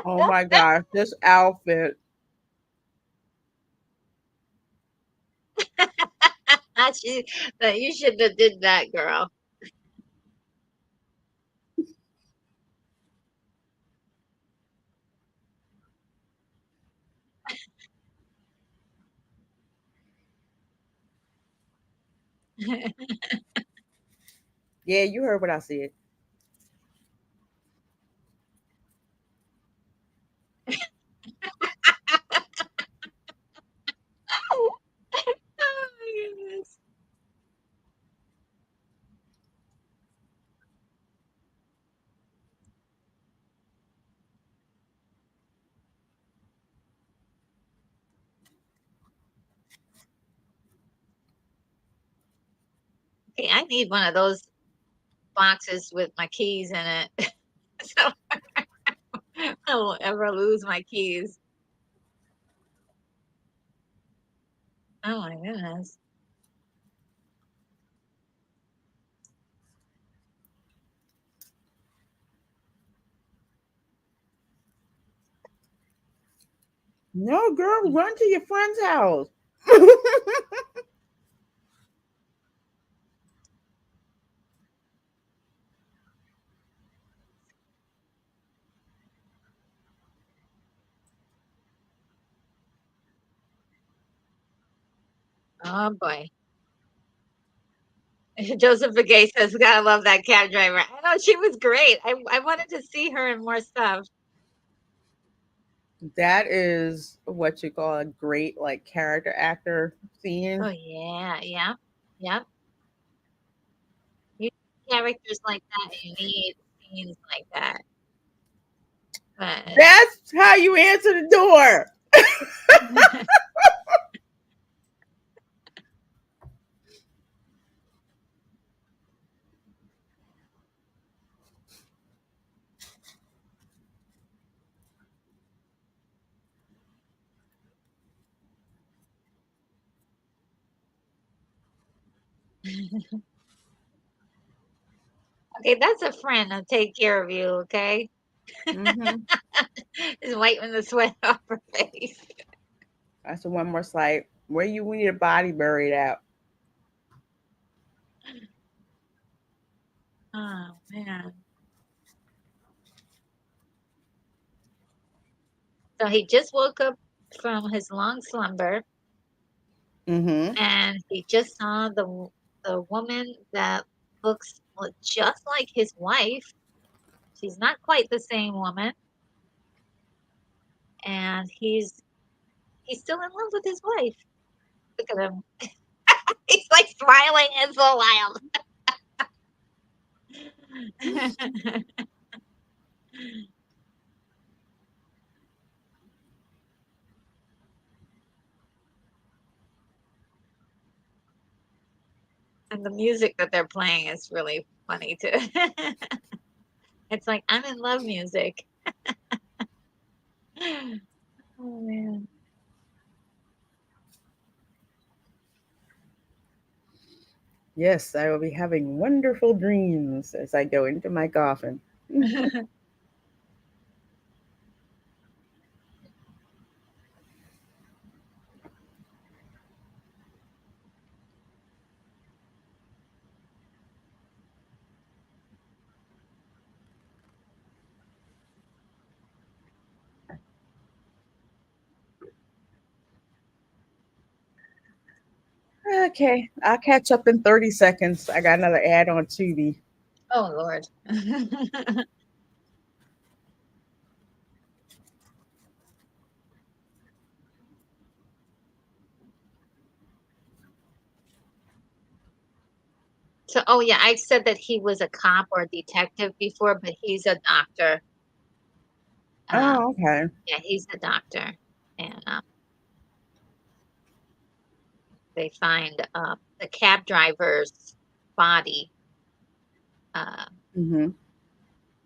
Oh my gosh, this outfit. she, that you shouldn't have did that, girl. Yeah, you heard what I said. Oh my goodness. Okay, I need one of those boxes with my keys in it. So I won't ever lose my keys. Oh my goodness. No, girl, run to your friend's house. Oh boy. Joseph Begay says, "Gotta love that cab driver." I know she was great. I wanted to see her in more stuff. That is what you call a great like character actor Oh scene. yeah, yeah, yeah. You need characters like that, and you need scenes like that. But That's how you answer the door. okay, that's a friend. I'll take care of you. Okay, Hmm. just wiping the sweat off her face. That's the one more slight. Where you need a body buried at? Oh man. So he just woke up from his long slumber, Mm-hmm. and he just saw the woman that looks just like his wife. She's not quite the same woman, and he's still in love with his wife. Look at him. He's like smiling and so wild. And the music that they're playing is really funny too. It's like I'm in love music. Oh man. Yes, I will be having wonderful dreams as I go into my coffin. Okay, I'll catch up in 30 seconds. I got another ad on Tubi. Oh Lord. So, oh yeah, I said that he was a cop or a detective before, but he's a doctor. Um, Oh, okay. yeah, he's a doctor, and they find the cab driver's body, uh, Mm-hmm.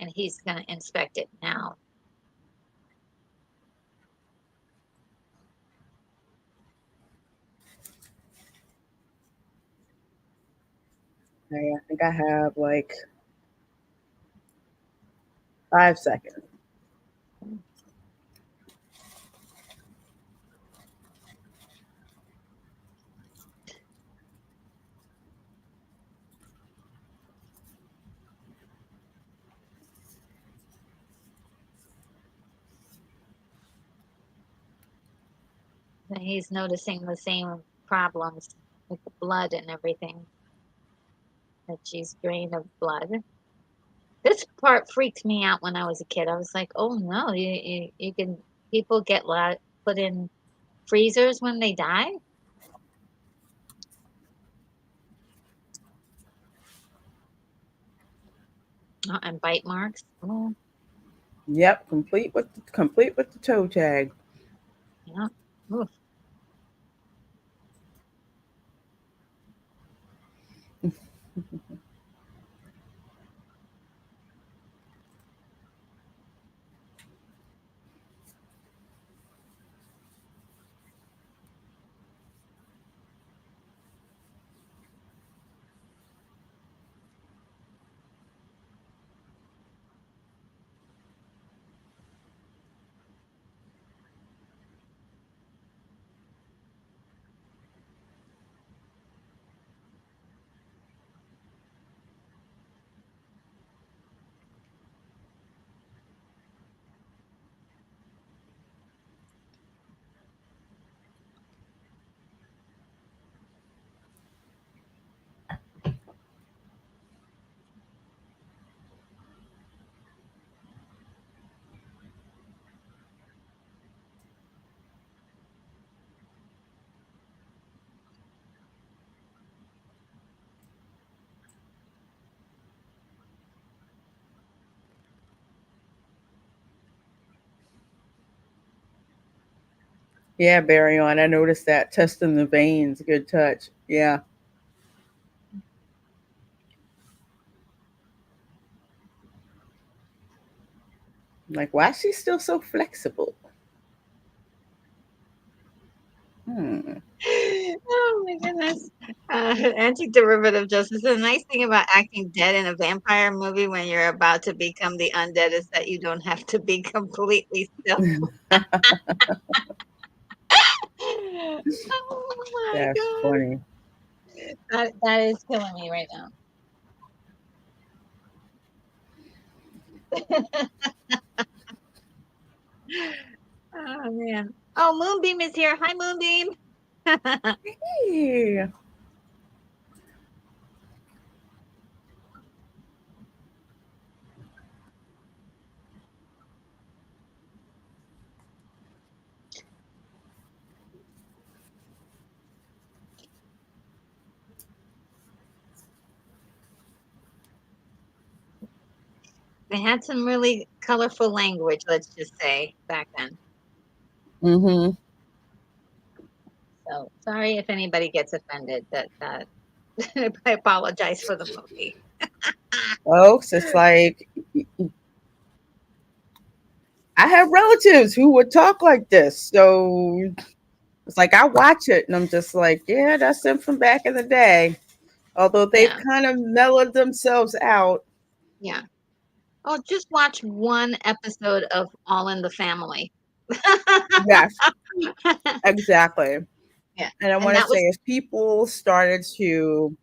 and he's going to inspect it now. Okay, I think I have like 5 seconds. And he's noticing the same problems with the blood and everything. that she's drained of blood. This part freaked me out when I was a kid. I was like, oh no, you can people get put in freezers when they die. And bite marks. Oh, Yep, complete with the toe tag. yeah. Oof. Yeah, Barry on. I noticed that. Testing the veins. Good touch. Yeah. Like, why is she still so flexible? Hmm. Oh my goodness. Anti-derivative justice. The nice thing about acting dead in a vampire movie when you're about to become the undead is that you don't have to be completely still. Oh my That's god. funny. That is killing me right now. Oh man. Oh, Moonbeam is here. Hi, Moonbeam. Yeah. They had some really colorful language, let's just say, back then. Mm-hmm. So sorry if anybody gets offended that I apologize for the movie. Folks, it's like I have relatives who would talk like this. So it's like I watch it and I'm just like, yeah, that's them from back in the day. Although they've Yeah, kind of mellowed themselves out. yeah. Oh, just watch one episode of All in the Family. Yes, exactly. Yeah, And I and want to that was say, as people started to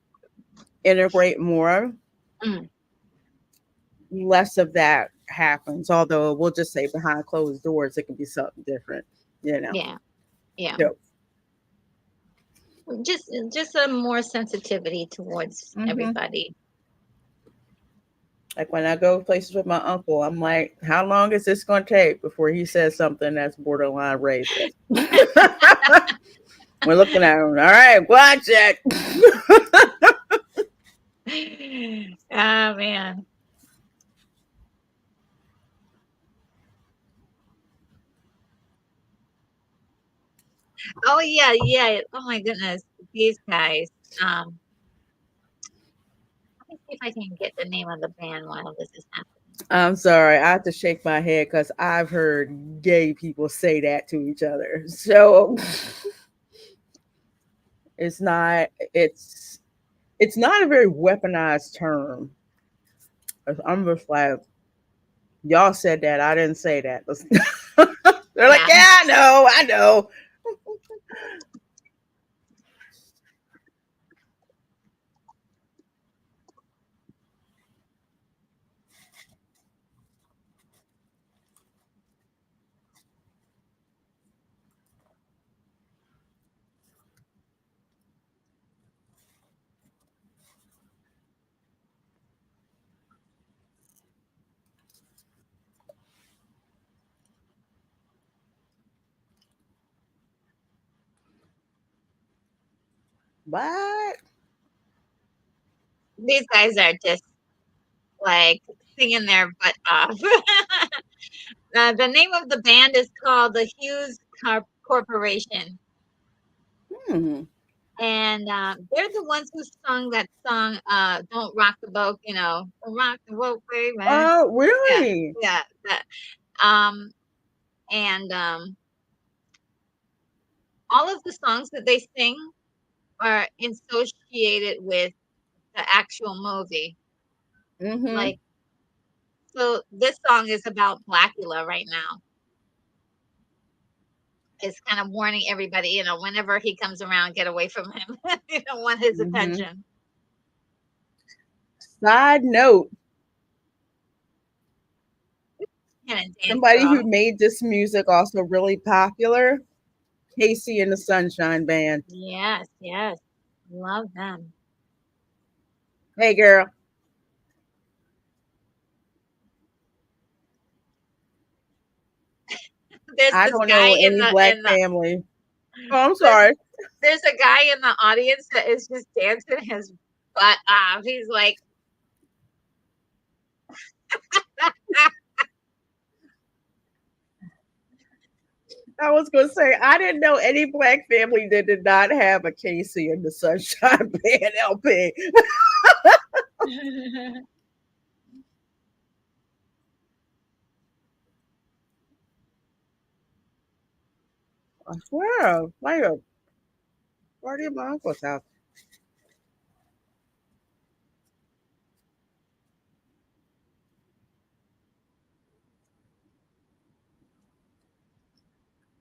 integrate more, mm, less of that happens. Although we'll just say behind closed doors, it can be something different, you know. yeah, yeah. So, Just a more sensitivity towards hmm everybody. like when I go places with my uncle, I'm like, how long is this going to take before he says something that's borderline racist? We're looking at him. All right, watch it. Oh man. Oh yeah, yeah. Oh my goodness, these guys. Um, Let me see if I can get the name of the band while this is happening. I'm sorry, I have to shake my head because I've heard gay people say that to each other. So it's not it's not a very weaponized term. I'm just like, y'all said that. I didn't say that. They're like, Yeah, yeah, I know, I know. What? These guys are just like singing their butt off. The name of the band is called the Hughes Corporation, Hmm. and they're the ones who sung that song, "Don't Rock the Boat," "Don't rock the boat, baby." Oh, Yeah, really? yeah. That, um, and all of the songs that they sing are associated with the actual movie. Mm-hmm. Like, so this song is about Blacula right now. It's kind of warning everybody, whenever he comes around, get away from him. You don't want his Mm-hmm. attention. Side note, Kind of dance somebody who girl. made this music also really popular, Casey and the Sunshine Band. Yes, yes. Love them. Hey, girl. There's I this don't guy know in any the black in the family. Oh, I'm there's sorry. there's a guy in the audience that is just dancing his butt off. He's like, I was going to say, I didn't know any black family that did not have a Casey and the Sunshine Band LP. I swear, like a party at my uncle's house.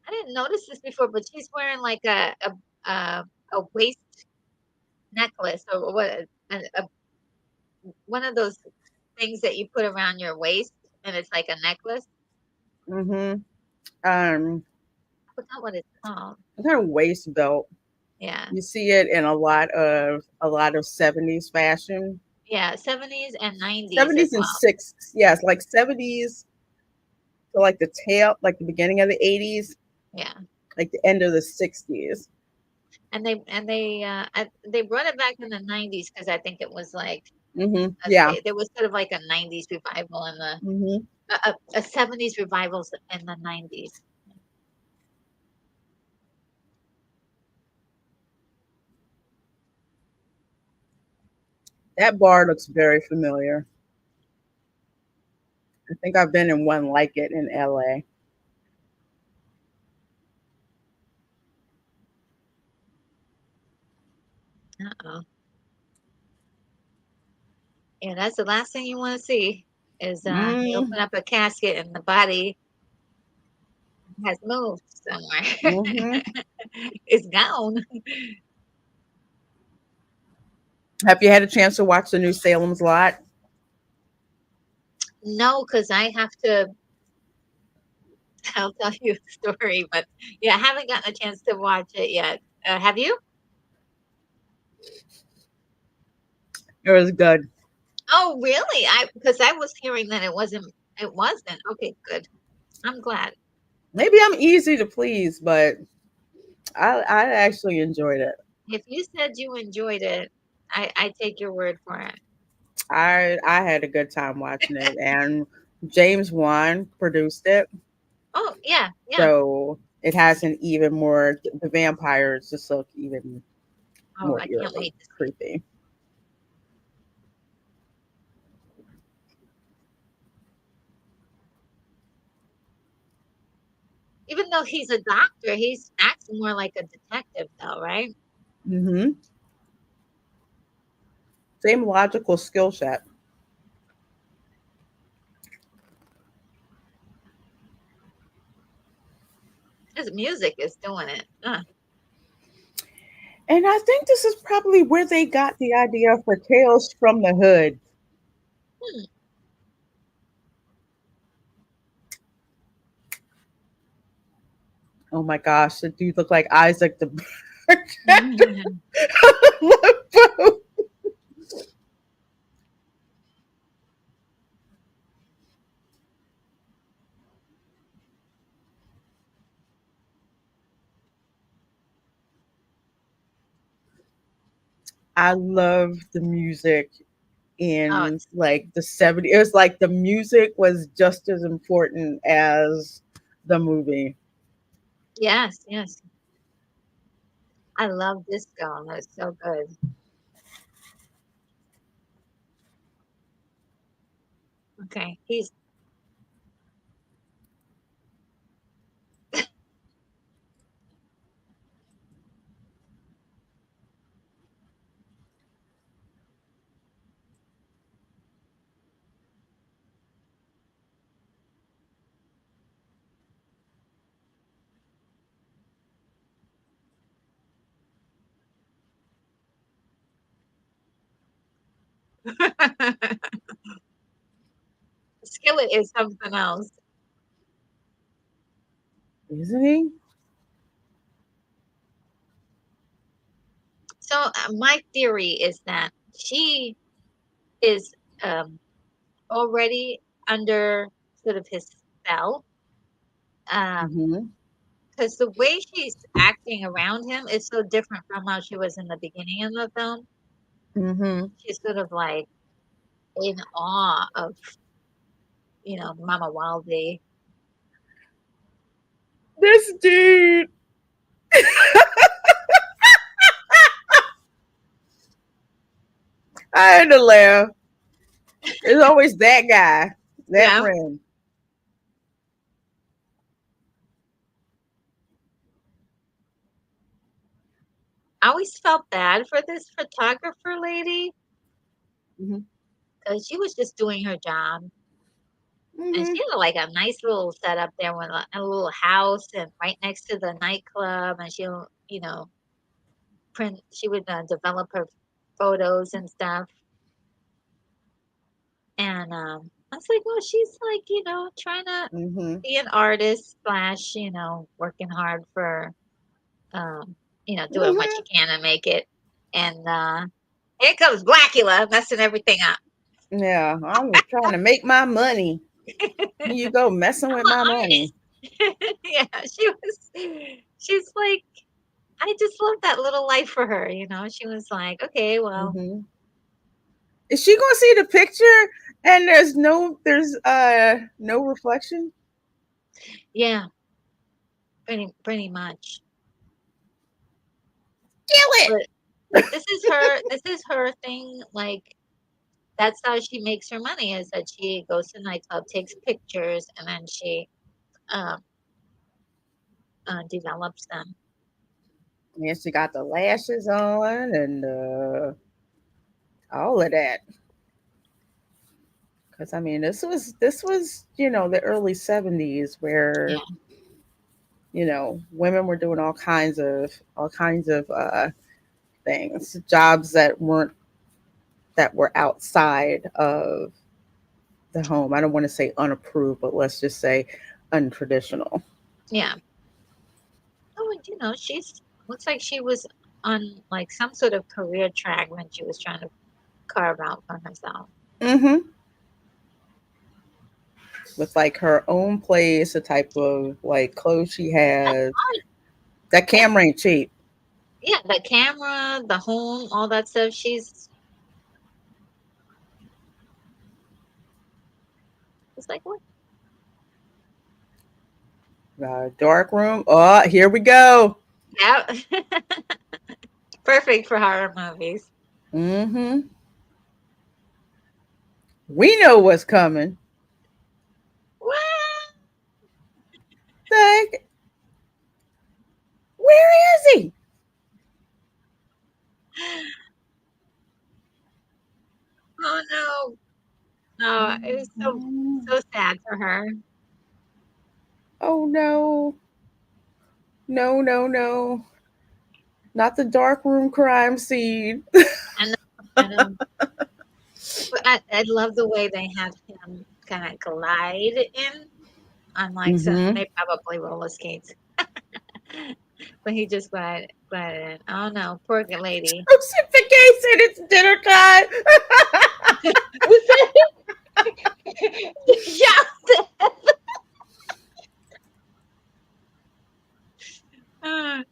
I didn't notice this before, but she's wearing like a waist necklace or what one of those things that you put around your waist and it's like a necklace. Mm-hmm. Um, I forgot what it's called. kind of waist belt. Yeah. You see it in a lot of 70s fashion. Yeah. 70s and 90s as 70s and well. six, yes, like 70s to like the tail, like the beginning of the 80s, Yeah. like the end of the 60s. They brought it back in the 90s because I think it was like Mm-hmm. Yeah. there was sort of like a 90s revival in the Mm-hmm. a 70s revivals in the 90s. That bar looks very familiar. I think I've been in one like it in LA. Uh-oh. Yeah, that's the last thing you want to see is you Mm-hmm. open up a casket and the body has moved somewhere. Mm-hmm. It's gone. Have you had a chance to watch the new Salem's Lot? No, because I have to. I'll tell you a story, but yeah, I haven't gotten a chance to watch it yet. Have you? It was good. Oh, really? I because I was hearing that it wasn't. It wasn't. Okay, good. I'm glad. Maybe I'm easy to please, but I actually enjoyed it. If you said you enjoyed it, I take your word for it. I had a good time watching it, and James Wan produced it, Oh, yeah, yeah. so it has an even more. The vampires just look even Oh, more I can't eerily wait to see. creepy. Even though he's a doctor, he's acts more like a detective, though, right? Hmm. Same logical skill set. His music is doing it. And I think this is probably where they got the idea for Tales from the Hood. Hmm. Oh my gosh, the dude looked like Isaac the I love the music Oh, in it's like the 70s. It was like the music was just as important as the movie. yes, yes. I love disco. That's so good. Okay, he's Skillet is something else. Isn't he? So my theory is that she is um already under sort of his spell. Mhm. Because the way she's acting around him is so different from how she was in the beginning of the film. Mhm. She's sort of like in awe of, Mama Wildly. This dude, I had to laugh. It's always that guy, that Yeah. friend. I always felt bad for this photographer lady Mhm. because she was just doing her job. And she Mhm. had like a nice little setup there with a little house and right next to the nightclub. And she'll, she would develop her photos and stuff. And I was like, well, she's like, trying to Mhm. be an artist slash, working hard for, um, doing what she Mhm. can to make it. And here comes Blacula messing everything up. Yeah, I was trying to make my money. Here you go messing I'm with my an money. artist. Yeah, she's like, I just love that little life for her. She was like, okay, well, Mhm. Is she gonna see the picture and there's no reflection? yeah, pretty much. Kill it. But this is her thing. Like that's how she makes her money is that she goes to the nightclub, takes pictures, and then she um, develops them. Yeah, she got the lashes on and all of that. Because I mean, this was the early '70s Yeah, where women were doing all kinds of things, jobs that were outside of the home. I don't want to say unapproved, but let's just say untraditional. yeah. Oh, and she's looks like she was on like some sort of career track when she was trying to carve out for herself. Hmm. With like her own place, the type of like clothes she That's has. hard. That Yeah, camera ain't cheap. yeah. The camera, the home, all that stuff. She's it's like what? Dark room. Oh, here we go. Yeah, perfect for horror movies. Hmm. We know what's coming. What? Like, where is he? Oh no, no! It was so sad for her. Oh no. No, no, no. Not the dark room crime scene. I know, I know. But I love the way they have him kind of glide in on like some Mm-hmm. they probably roller skates. But he just glided in. Oh no, poor lady. Crucifixion, it's dinner time. Was that yeah. Uh,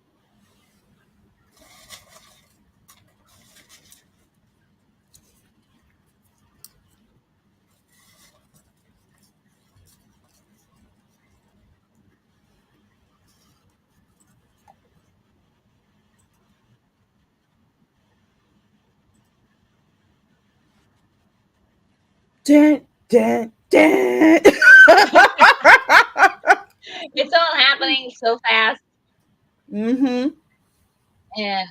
Dun, dun, dun. It's all happening so fast, Mm-hmm. and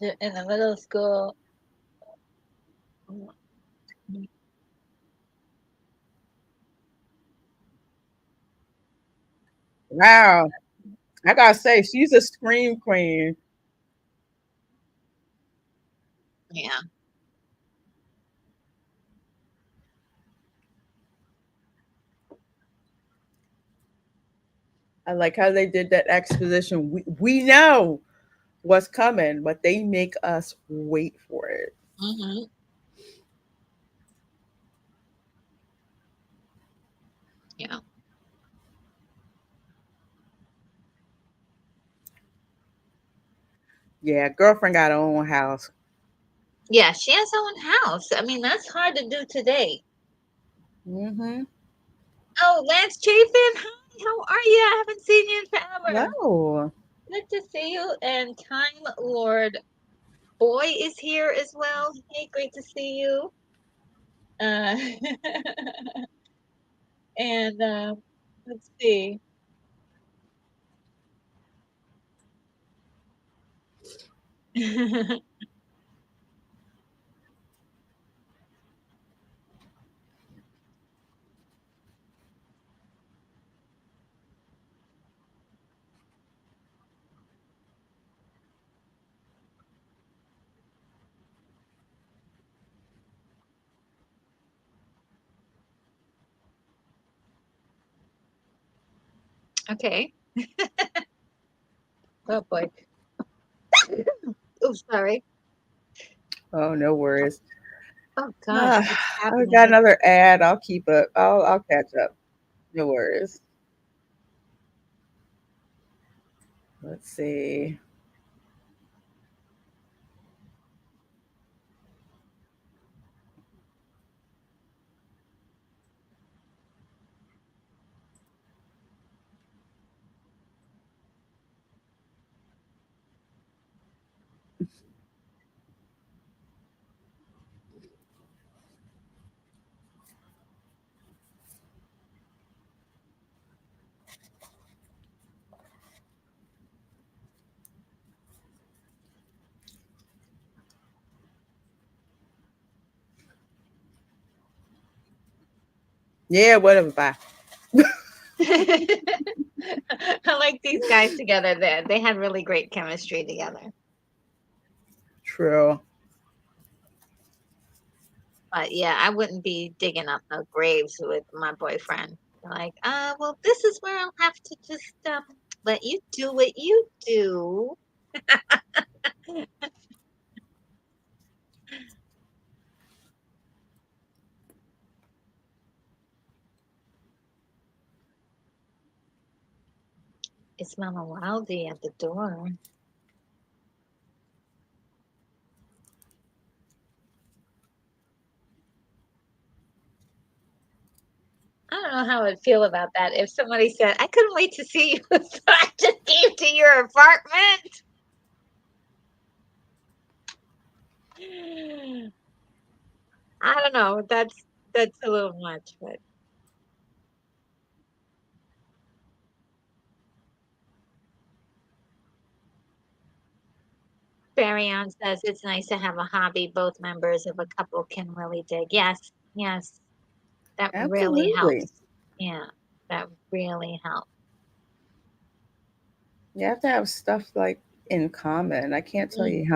in the middle school. Wow. I gotta say, she's a scream queen. Yeah. I like how they did that exposition. We know what's coming, but they make us wait for it. Hmm. Yeah. Yeah, girlfriend got her own house. Yeah, she has her own house. I mean, that's hard to do today. Mm-hmm. Oh, Lance Chafin, hi, how are you? I haven't seen you in forever. Hello. Good to see you. And Time Lord Boy is here as well. Hey, great to see you. Uh, and let's see. Okay. Oh boy. Oh, sorry. Oh, no worries. Oh gosh, Ah, what's I happening got here? another ad. I'll keep it. I'll catch up. No worries. Let's see. Yeah, whatever. Bye. I like these guys together. They had really great chemistry together. True. But yeah, I wouldn't be digging up no graves with my boyfriend. Like, well, this is where I'll have to just let you do what you do. It's Mama Wildy at the door. I don't know how I'd feel about that if somebody said, I couldn't wait to see you, so I just came to your apartment. I don't know. That's a little much, but Farion says it's nice to have a hobby both members of a couple can really dig. Yes, yes, that really Absolutely. helps. Yeah, that really helps. You have to have stuff like in common. I can't tell Mm. you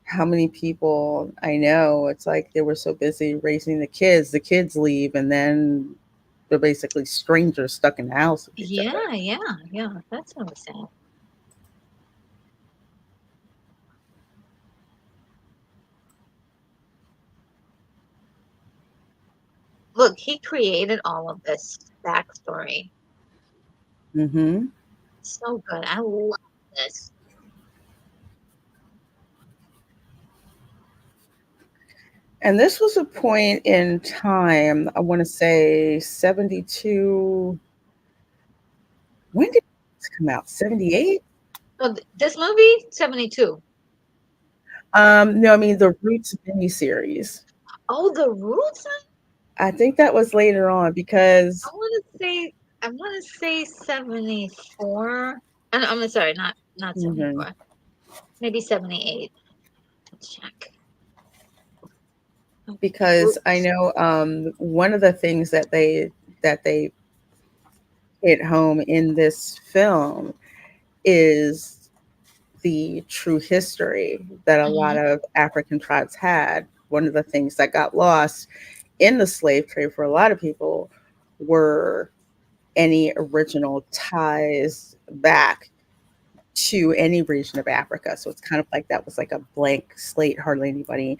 how many people I know. It's like they were so busy raising the kids leave, and then they're basically strangers stuck in the house with each other. Yeah, yeah, yeah. That's what I'm saying. Look, he created all of this backstory. Mm-hmm. So good. I love this. And this was a point in time, I want to say 72. When did this come out? 78? So this movie, 72. No, I mean the Roots miniseries. Oh, the Roots. I think that was later on I because want to say I want to say 74. I'm sorry, not mhm, 74. Maybe 78. Let's check. because I Roots. know one of the things that they hit home in this film is the true history that a lot Hmm. of African tribes had. One of the things that got lost in the slave trade for a lot of people were any original ties back to any region of Africa. So it's kind of like that was like a blank slate, hardly anybody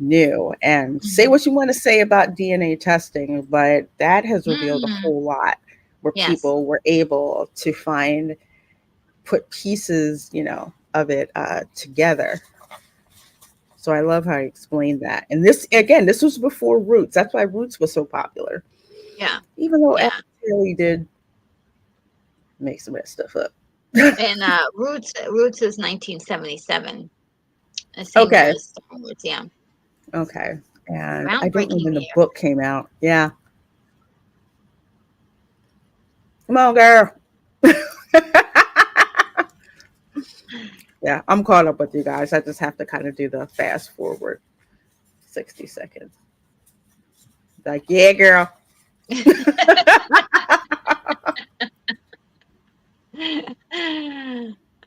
knew. And say Hmm. what you want to say about DNA testing, but that has revealed a Mm, whole lot where yes. people were able to find, put pieces, of it together. So I love how he explained that. And this, again, this was before Roots. That's why Roots was so popular. Yeah. Even though Alex Yeah. Haley did make some of that stuff up. And Roots is 1977. The same year Okay. as Star Wars. Yeah. Okay. And I don't know Groundbreaking when the year. book came out. Yeah. Come on, girl. Yeah, I'm caught up with you guys. I just have to kind of do the fast forward 60 seconds. Like, yeah, girl.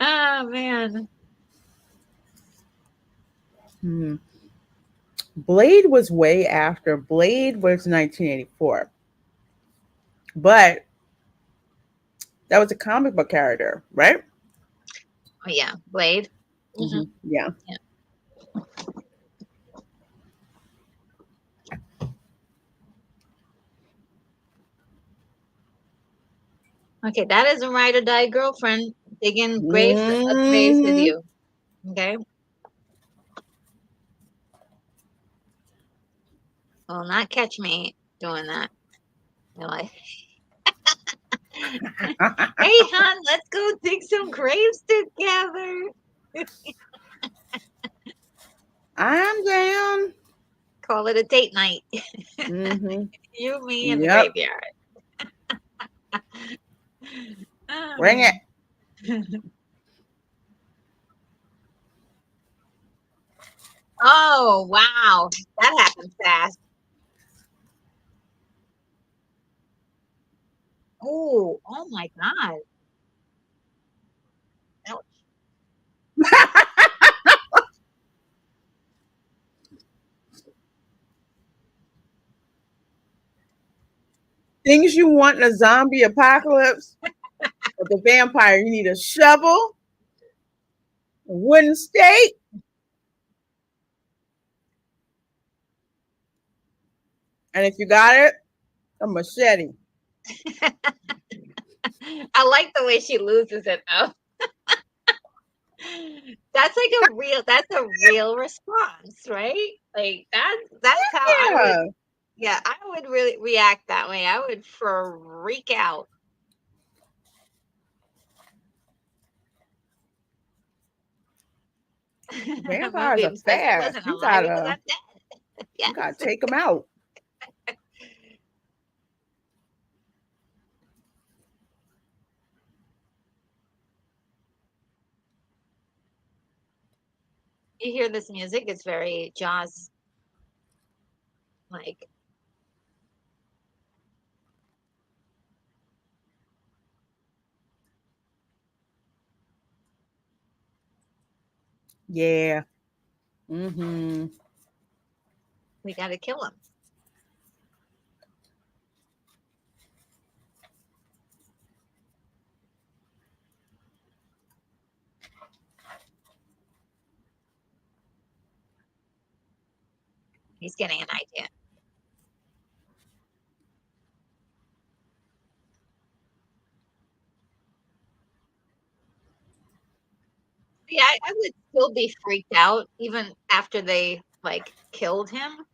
Oh man. Hmm. Blade was way after. Blade was 1984. But that was a comic book character, right? Oh yeah. Blade. Hmm. Yeah. Yeah. Okay, that is a ride or die girlfriend digging graves with Hmm. you. Okay. Will not catch me doing that. You're like, hey, hon, let's go dig some graves together. I'm down. Call it a date night. Hmm. You, me, and the Yep. graveyard. Bring it. Um, oh, wow. That happened fast. Oh, oh my God. That Things you want in a zombie apocalypse with a vampire. You need a shovel, a wooden stake, and if you got it, a machete. I like the way she loses it though. That's a real response, right? Like that's how I would, Yeah. yeah, I would really react that way. I would freak out. Vampires Movie are says he fast. wasn't alive, he was undead. You gotta Yes. take them out. You hear this music, it's very Jaws like. Yeah. Hmm. We gotta kill him. He's getting an idea. Yeah, I would still be freaked out even after they like killed him.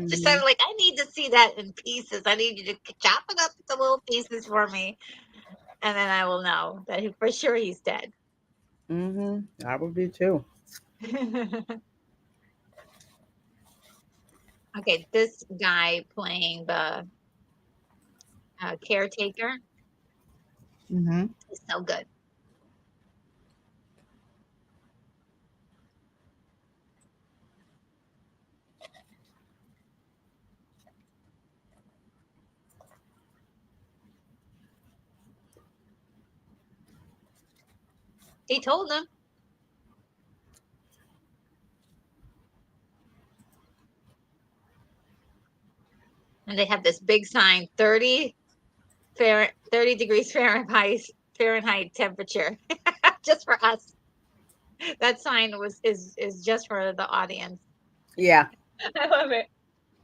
Just Hmm. I'm like, I need to see that in pieces. I need you to chop it up into little pieces for me, and then I will know that for sure he's dead. Hmm. I would be too. Okay, this guy playing the caretaker Hmm. is so good. He told them, and they have this big sign, 30 degrees Fahrenheit temperature, just for us. That sign is just for the audience. Yeah. I love it.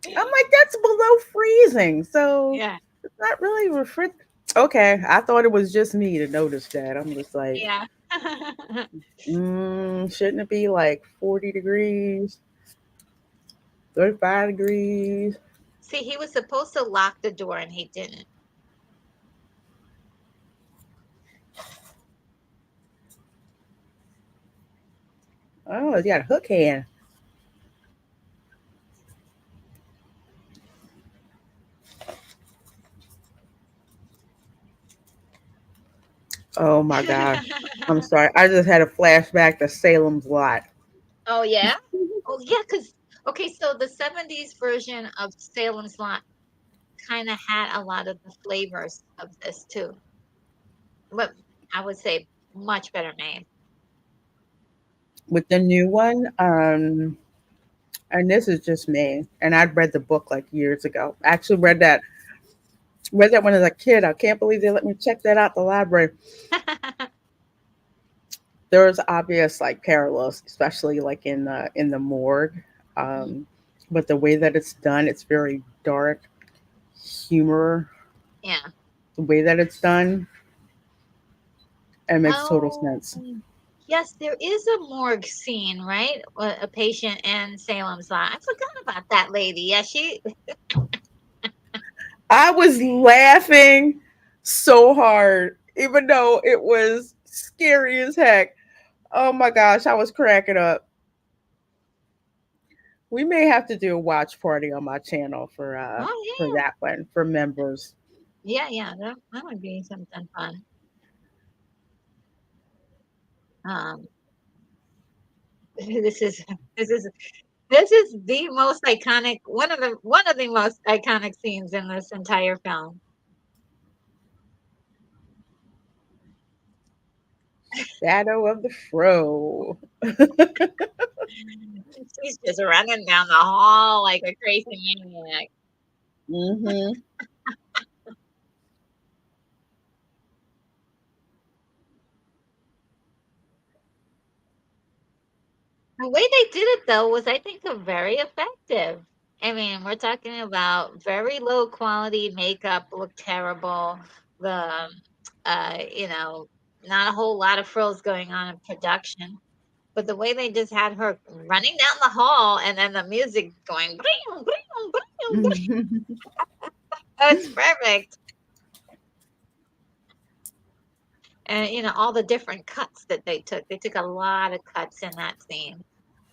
I'm like, that's below freezing. So Yeah, it's not really Okay. I thought it was just me to notice that. I'm just like, yeah. shouldn't it be like 40 degrees, 35 degrees? See, he was supposed to lock the door and he didn't. Oh, you got a hook hand. Oh my gosh. I'm sorry. I just had a flashback to Salem's Lot. Oh yeah? Oh yeah, because okay, so the 70s version of Salem's Lot kind of had a lot of the flavors of this too. But I would say much better made. With the new one, and this is just me, and I'd read the book like years ago. I actually read that when I was a kid. I can't believe they let me check that out at the library. There's obvious like parallels, especially like in the morgue. Mm, Um, but the way that it's done, it's very dark humor. yeah. The way that it's done, it makes total Oh, sense. yes, there is a morgue scene, right? A patient in Salem's Lot. I forgot about that lady. Yeah, she. I was laughing so hard, even though it was scary as heck. Oh my gosh, I was cracking up. We may have to do a watch party on my channel for Oh that one for members. yeah, yeah, yeah. That would be something fun. Um, this is this is this is the most iconic one of the most iconic scenes in this entire film. Shadow of the Fro. She's just running down the hall like a crazy maniac. Hmm. The way they did it though was, I think, very effective. I mean, we're talking about very low quality makeup, looked terrible. The you know, not a whole lot of frills going on in production. But the way they just had her running down the hall and then the music going, bring, bring, bring, bring. Oh, it's perfect. And all the different cuts that they took. They took a lot of cuts in that scene.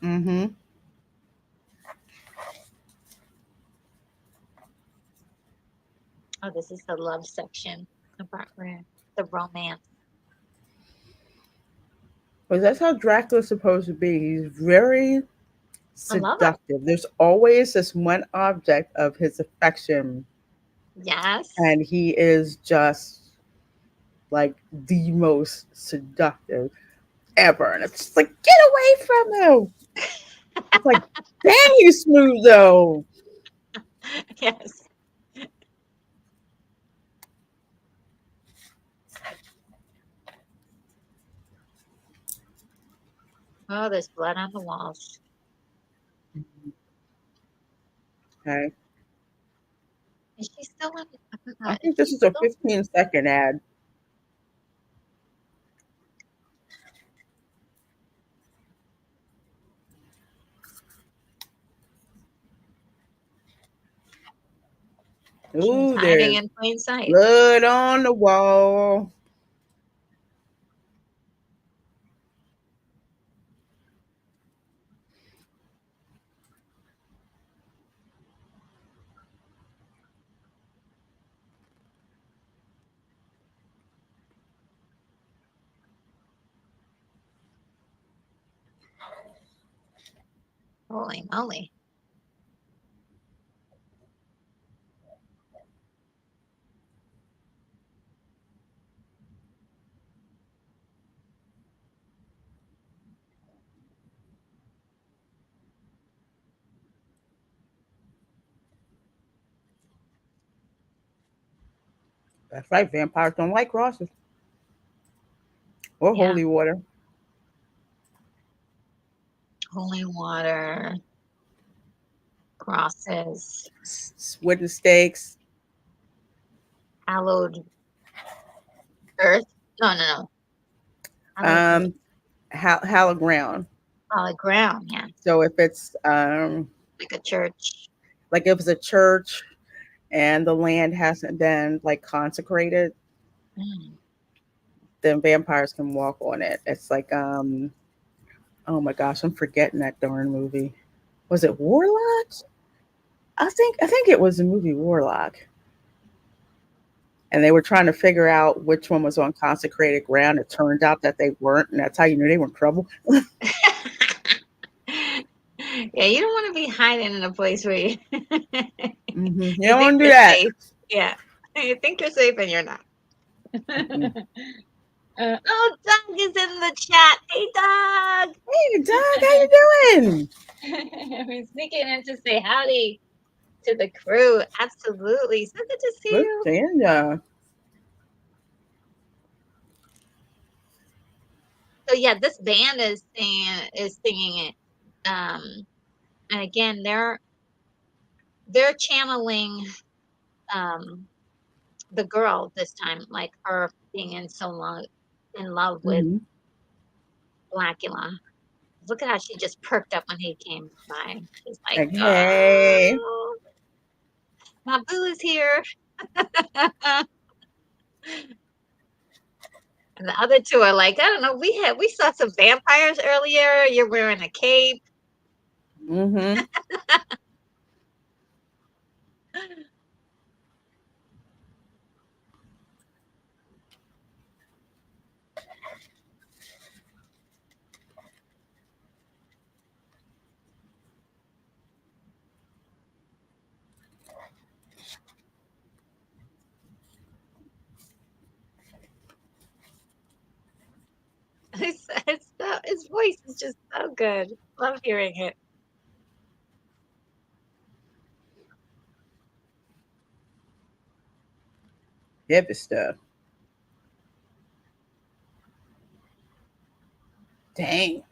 Hmm. Oh, this is the love section, the part where the romance. But that's how Dracula's supposed to be. He's very I love it. seductive. There's always this one object of his affection, Yes. and he is just like the most seductive ever. And it's just like, get away from him. It's like, dang, you smooth though. Yes. Oh, there's blood on the walls. Okay. Is she still in? I Is think she this is a still? 15-second ad. She's Ooh, hiding there's in plain sight. blood on the wall. Holy moly. That's right. Vampires don't like crosses or Yeah. holy water. Holy water, crosses, Wooden stakes. hallowed earth. No, no, no. Hallowed earth. Um, hallowed ground. Hallowed ground. Yeah. So if it's Like a church. like if it's a church and the land hasn't been like consecrated, Mm. then vampires can walk on it. It's like oh my gosh, I'm forgetting that darn movie. Was it Warlock? I think it was the movie Warlock. And they were trying to figure out which one was on consecrated ground. It turned out that they weren't, and that's how you knew they were in trouble. Yeah, you don't want to be hiding in a place where you, You you don't think want to do you're that. safe. Yeah. You think you're safe and you're not. Mm-mm. Oh, Doug is in the chat. Hey, Doug. Hey, Doug, how you doing? We're sneaking in to say howdy to the crew. Absolutely. So good to see Good you. seeing ya. So yeah, this band is singing it. Um, and again, they're channeling um the girl this time, like her being in so long in love with Hmm. Blacula. Look at how she just perked up when he came by. She's like, Like, hey. "Oh, my boo is here." And the other two are like, "I don't know. We saw some vampires earlier. You're wearing a cape." Hmm. His voice is just so good. Love hearing it. Heavy stuff. Dang.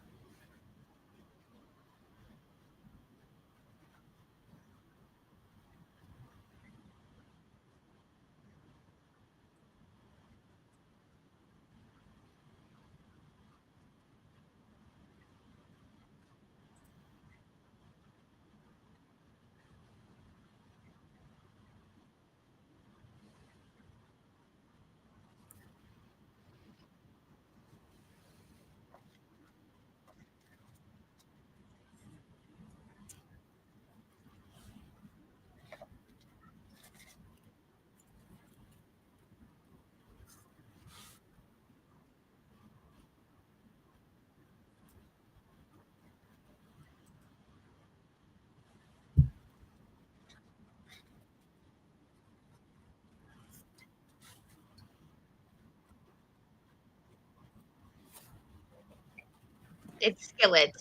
It's Skillet.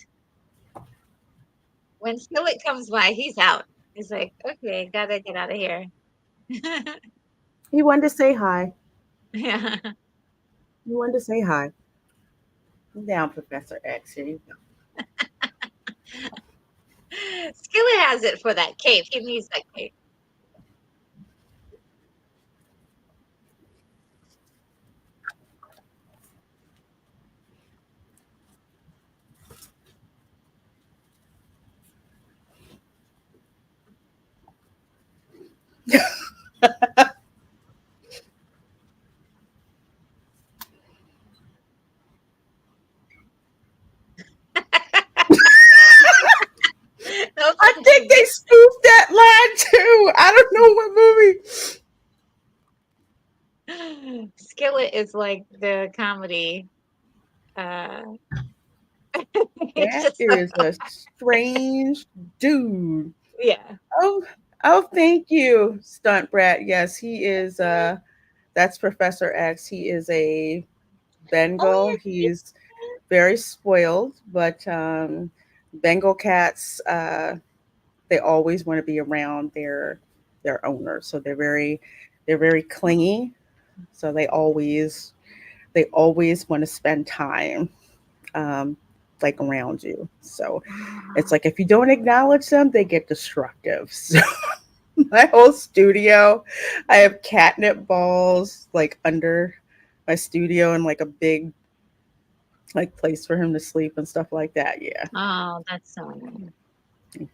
When Skillet comes by, he's out. He's like, okay, gotta get out of here. He wanted to say hi. Yeah. He wanted to say hi. Calm down, Professor X. Here you go. Skillet has it for that cape. He needs that cape. No I such think thing. they spoofed that line too. I don't know what movie. Skillet is like the comedy. Uh, It's That just is a strange dude. yeah. Oh, oh, thank you, Stunt Brat. Yes, he is. That's Professor X. He is a Oh, Bengal. you're He's very spoiled, but Bengal cats, they always want to be around their owner. So they're very clingy. So they always want to spend time um, like around you. So it's like if you don't acknowledge them, they get destructive. So my whole studio, I have catnip balls like under my studio and like a big like place for him to sleep and stuff like that. Yeah. oh, that's so nice.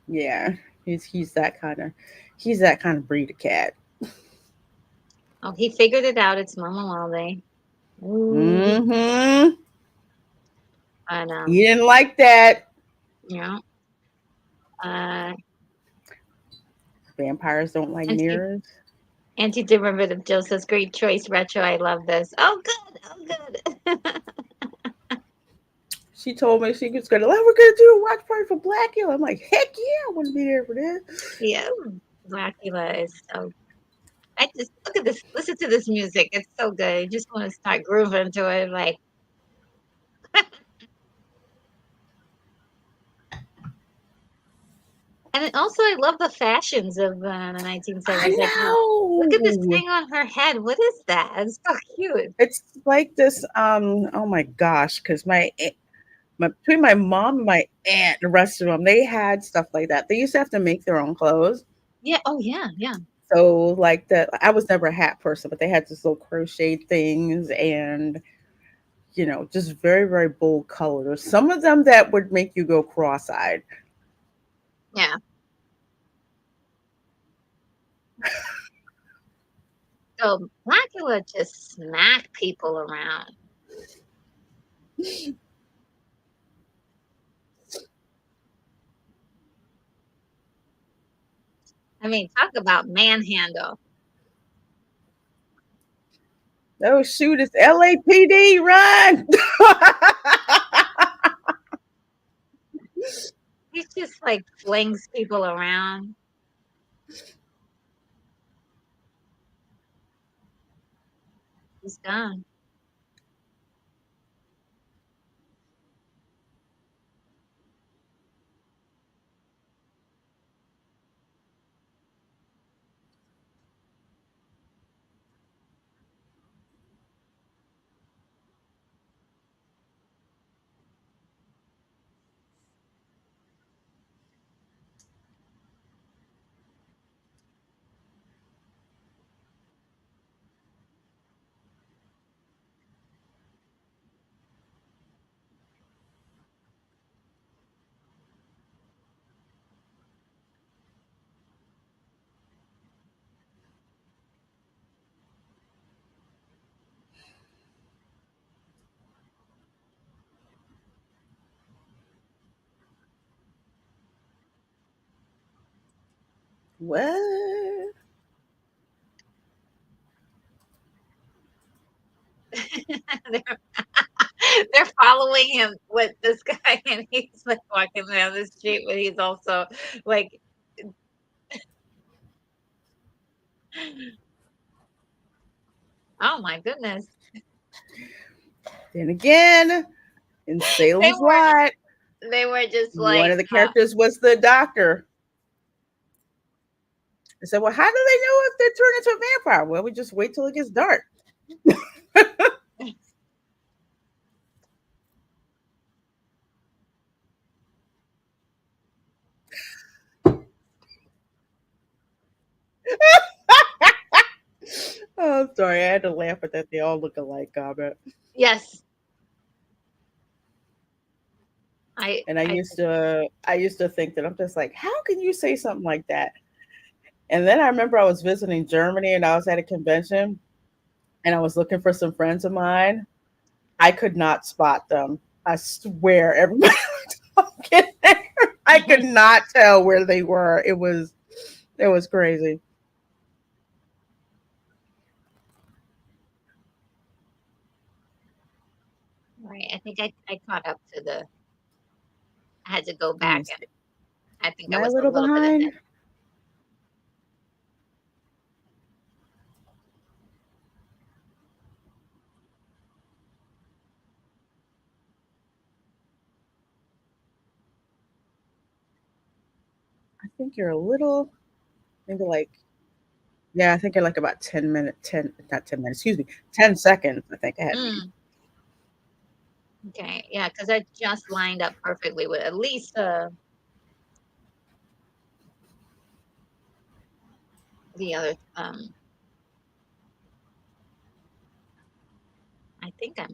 Yeah. He's that kind of he's that kind of breed of cat. Oh, he figured it out. It's Mama Walde. Ooh, Mm-hmm. and He didn't like that. yeah. Uh, Vampires don't like anti mirrors. anti-derivative Joe says, great choice, retro. I love this. Oh, good. Oh, good. She told me she was gonna, we're gonna do a watch party for Blacula. I'm like, heck yeah, I want to be there for this. Yeah, Blacula is so. I just look at this. Listen to this music. It's so good. You just want to start grooving to it, like. And it also, I love the fashions of the I 1970s. Like, look at this know. thing on her head. What is that? It's so cute. It's like this. Oh my gosh, because between my mom and my aunt, the rest of them, they had stuff like that. They used to have to make their own clothes. Yeah. Oh, yeah. Yeah. So like I was never a hat person, but they had this little crochet things and just very very bold colors. Some of them that would make you go cross-eyed. Yeah. So Blacula just smack people around. I mean, talk about manhandle. Oh shoot, it's LAPD, run! He just like flings people around. He's gone. What? they're, they're following him with this guy, and he's like walking down the street, but he's also like, oh my goodness. Then again, in They Salem's were Lot, they were just one like, of the characters was the doctor. I said, "Well, how do they know if they're turned into a vampire?" Well, we just wait till it gets dark. Oh, I'm sorry, I had to laugh at that. They all look alike comment. yes, I And I I used to think that I'm just like, how can you say something like that? And then I remember I was visiting Germany and I was at a convention and I was looking for some friends of mine. I could not spot them. I swear, everybody was talking. I could not tell where they were. It was crazy. right. I think I caught up to the. I had to go Let back me and see. I think Am I I a was a little little bit in behind? debt. I think you're a little, maybe like, yeah, I think you're like about 10 minutes, 10, not 10 minutes, excuse me, 10 seconds, I think ahead of me. Mm, okay, yeah, because I just lined up perfectly with at least the other. I think I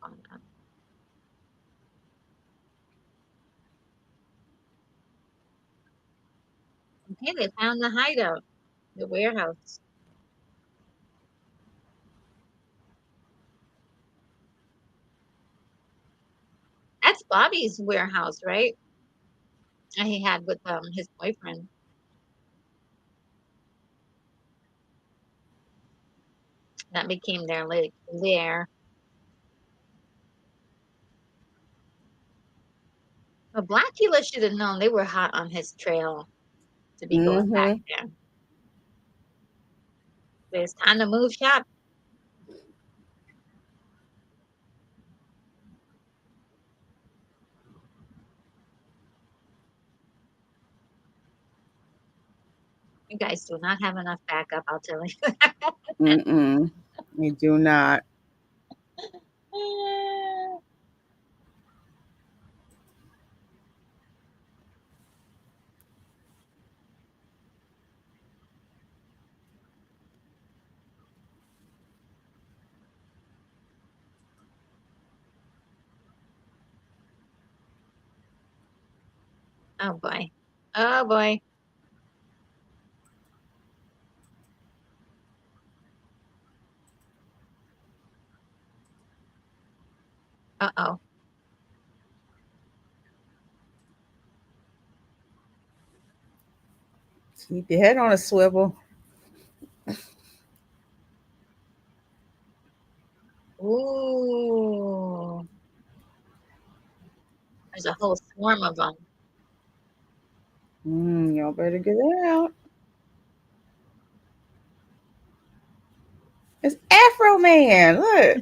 caught up. Okay, they found the hideout, the warehouse. That's Bobby's warehouse, right? And he had with his boyfriend. That became their like lair. But Blacula should have known they were hot on his trail to be going back Mm-hmm. there. But it's time to move shop. You guys do not have enough backup, I'll tell you. Mm-mm. You do not. Oh boy. Oh boy. Uh-oh. Keep your head on a swivel. Ooh. There's a whole swarm of them. Y'all better get it out. It's Afro Man. Look.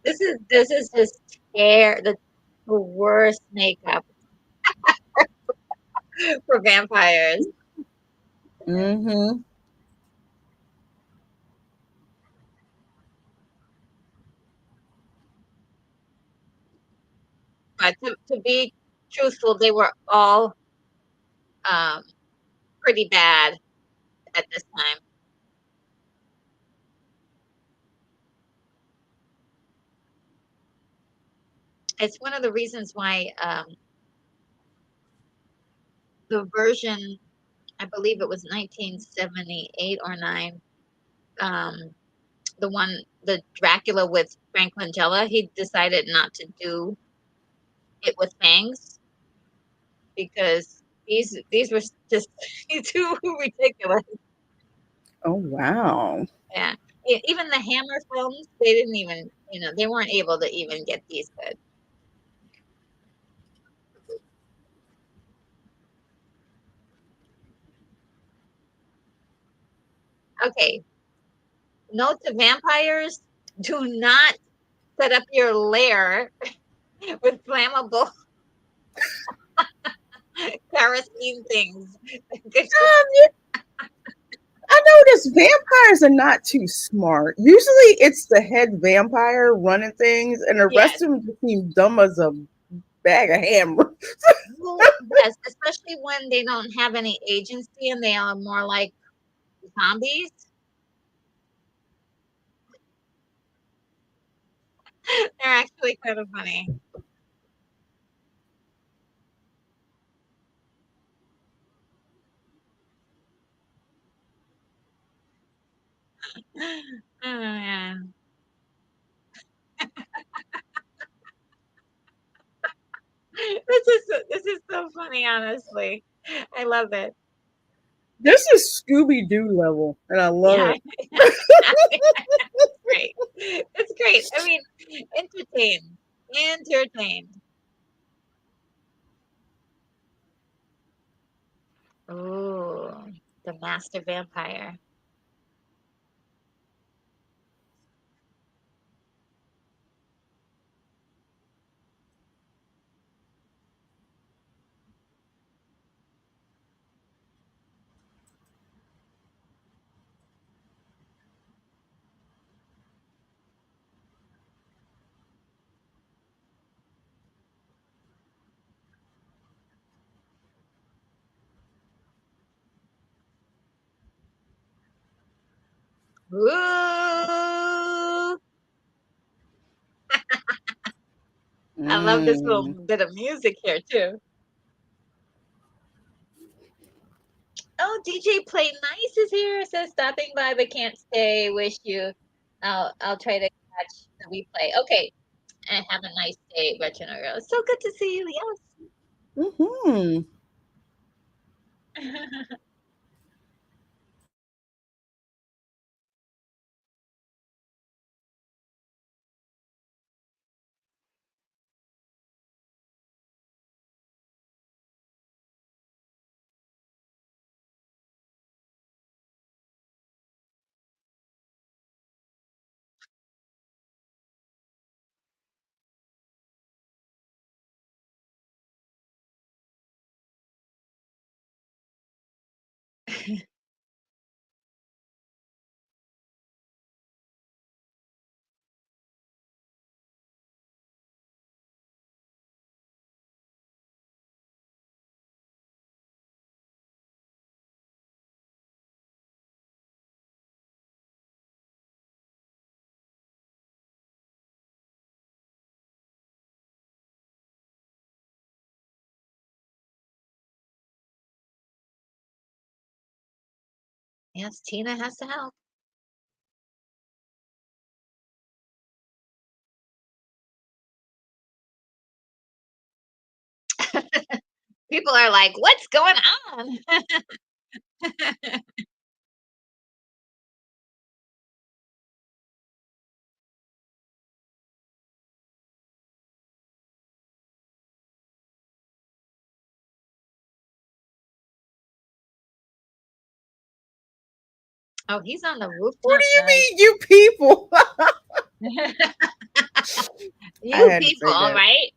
This is just the worst makeup for vampires. Mm-hmm. But to be truthful, they were all um pretty bad at this time. It's one of the reasons why the version, I believe it was 1978 or 9, um, the Dracula with Frank Langella, he decided not to do it with fangs because these were just too ridiculous. Oh wow. Yeah. Even the Hammer films, they didn't even, they weren't able to even get these good. Okay. Note to vampires, do not set up your lair with flammable kerosene things. Yeah, I noticed vampires are not too smart. Usually it's the head vampire running things, and the Yes. rest of them just seem dumb as a bag of ham. Well, yes, especially when they don't have any agency and they are more like zombies. They're actually kind of funny. Oh man. This is so funny, honestly. I love it. This is Scooby Doo level, and I love Yeah, it. yeah, that's great. It's great. I mean, entertained, entertained. Oh, the master vampire. Ooh, I love this little Mm. bit of music here too. Oh, DJ Play Nice is here. Says stopping by but can't stay. Wish you. I'll try to catch the replay. Okay, and have a nice day, Retro Girl. So good to see you. Mhm. Yes. Yes, Tina has to help. People are like, "What's going on?" Oh, he's on the What rooftop, do you guys. mean, you people? I You had to say people, that. right?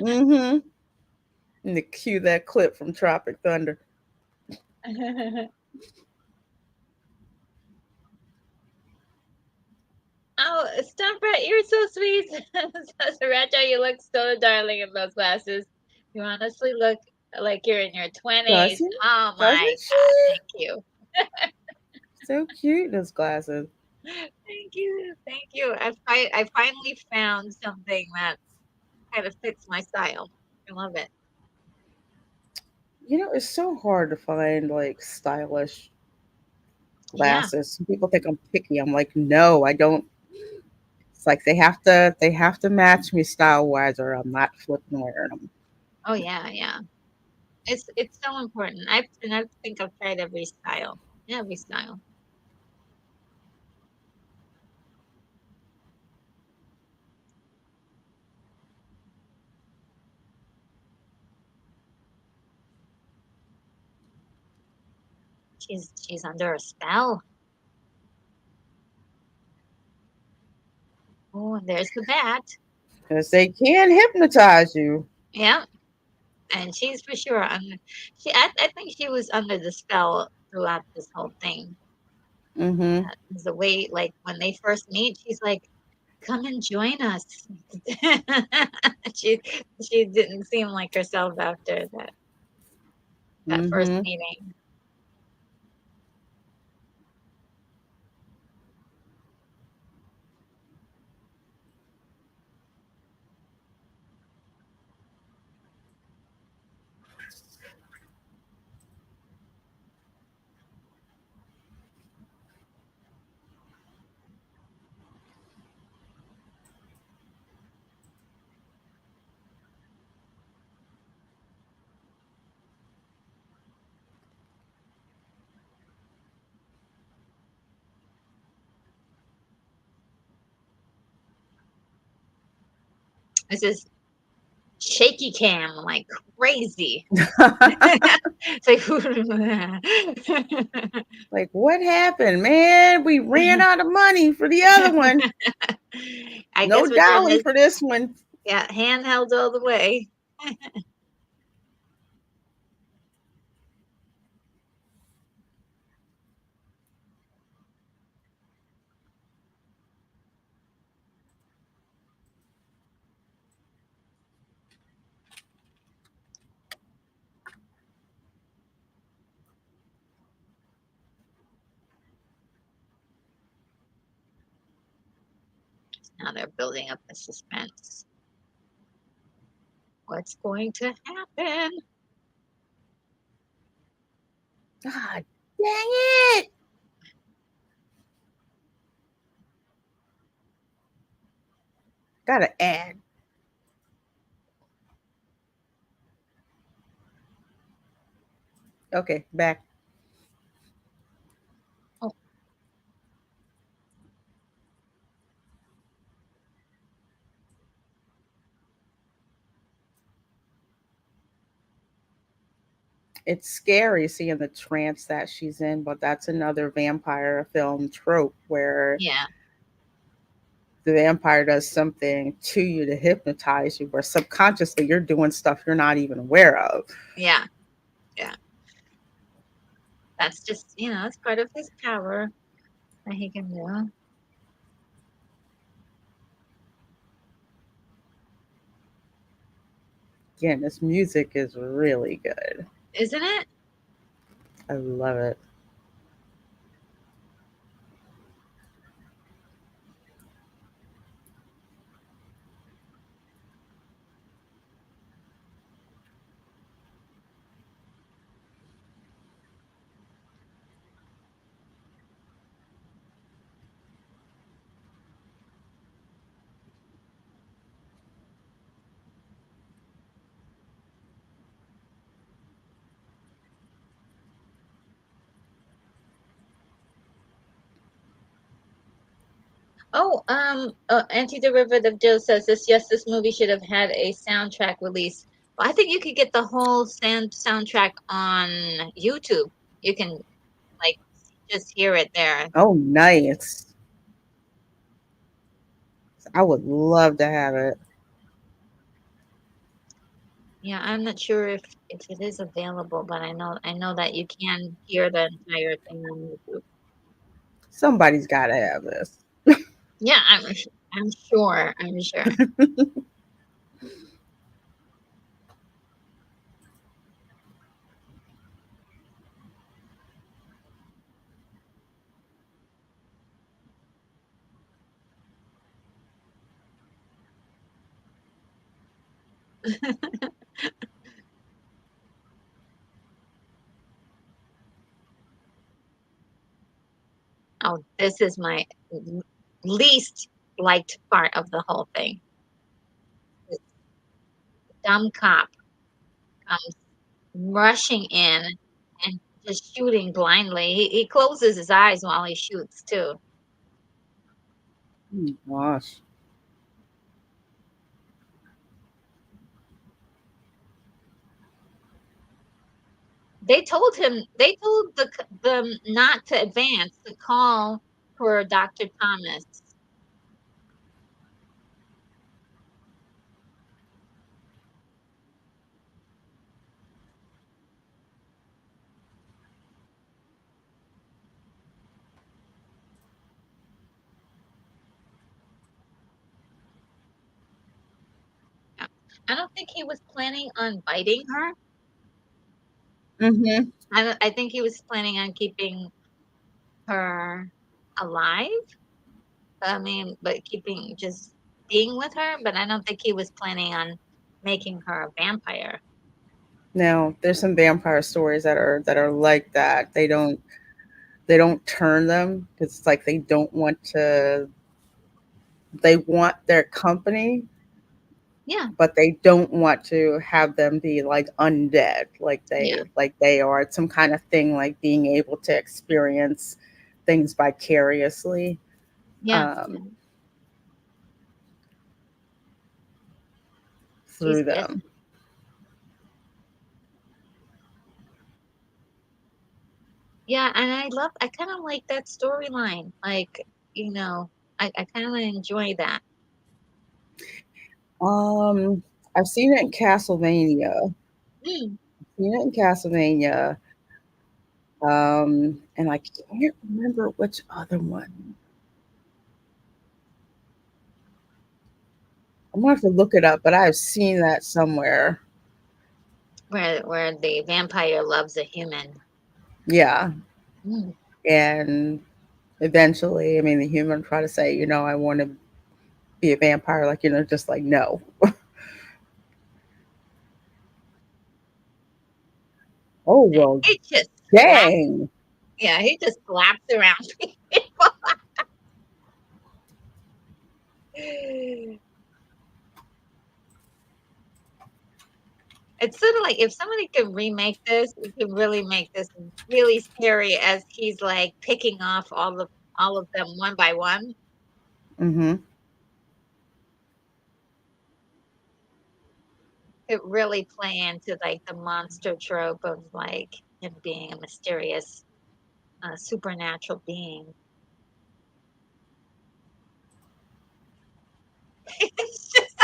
Mm-hmm. And to cue that clip from Tropic Thunder. Oh, Stumpert, you're so sweet. Says Retro, you look so darling in those glasses. You honestly look like you're in your 20s. Doesn't Oh my doesn't God, she? thank you. So cute, those glasses. Thank you. Thank you. I finally found something that kind of fits my style. I love it. You know, it's so hard to find like stylish Yeah. glasses. Some people think I'm picky. I'm like, no, I don't. It's like they have to match me style wise, or I'm not flipping wearing them. Oh yeah, yeah. It's so important. I think I've tried every style. Every style. She's under a spell. Oh, and there's the bat. Because they can hypnotize you. Yeah, and she's for sure under. I think she was under the spell throughout this whole thing. Mm-hmm. The way, like when they first meet, she's like, "Come and join us." she she didn't seem like herself after that first Mm-hmm. meeting. This is shaky cam like crazy. It's like Like, what happened, man? We ran out of money for the other one. I No guess we're doing dolly this, for this one. yeah, handheld all the way. Now they're building up the suspense. What's going to happen? God dang it. Gotta add. Okay, back. Oh, It's scary seeing the trance that she's in, but that's another vampire film trope where yeah, the vampire does something to you to hypnotize you, where subconsciously you're doing stuff you're not even aware of. yeah, yeah. That's just, it's part of his power that he can do, Again, this music is really good. isn't it? I love it. Oh, Anti-Derivative Joe says this. Yes, this movie should have had a soundtrack release. Well, I think you could get the whole soundtrack on YouTube. You can like just hear it there. Oh, nice. I would love to have it. Yeah, I'm not sure if it is available, but I know that you can hear the entire thing on YouTube. Somebody's got to have this. Yeah, I'm sure. I'm sure. Oh, this is my least liked part of the whole thing. This dumb cop comes rushing in and just shooting blindly. He closes his eyes while he shoots too. Oh, gosh. They told them not to advance, to call for Dr. Thomas. Yeah. I don't think he was planning on biting her. Mm-hmm. I think he was planning on keeping her alive. I mean, but keeping just being with her. But I don't think he was planning on making her a vampire. Now, there's some vampire stories that are like that. They don't turn them because it's like they don't want to. They want their company, Yeah, but they don't want to have them be like undead, yeah, like they are. It's some kind of thing like being able to experience things vicariously. yeah, Um, yeah. through He's them. yeah, and I kind of like that storyline. Like, you know, I kind of enjoy that. Um, I've seen it in Castlevania. Mm, Seen it in Castlevania. And I can't remember which other one. I'm gonna have to look it up, but I've seen that somewhere. where the vampire loves a human. Yeah, Mm. and eventually, I mean, the human try to say, I want to be a vampire, like just like no. Oh well, He just slaps. dang. Yeah, he just slaps around people. It's sort of like if somebody could remake this, you could really make this really scary as he's like picking off all of them one by one. Mm-hmm. It really play into like the monster trope of like him being a mysterious supernatural being. It's just,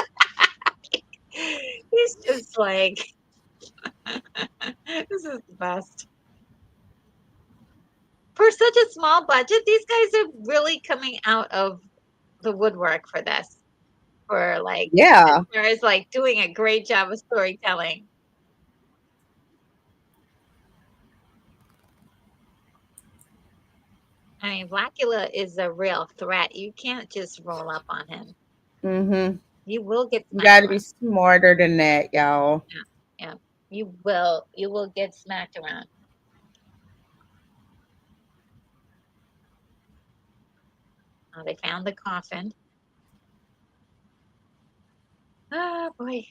he's just like this is the best. For such a small budget, these guys are really coming out of the woodwork for this. For like as Yeah. far as like doing a great job of storytelling. I mean, Blacula is a real threat. You can't just roll up on him. Mm-hmm. You will get You smacked got to be around. smarter than that, y'all. Yeah, yeah. You will get smacked around. They found the coffin. Oh boy,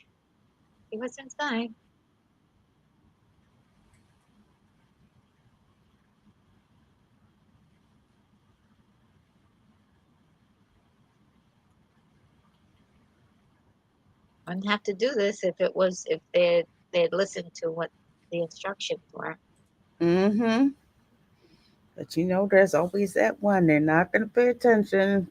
he was inside. Wouldn't have to do this if they'd listened to what the instructions were. Mm-hmm. But there's always that one. They're not going to pay attention.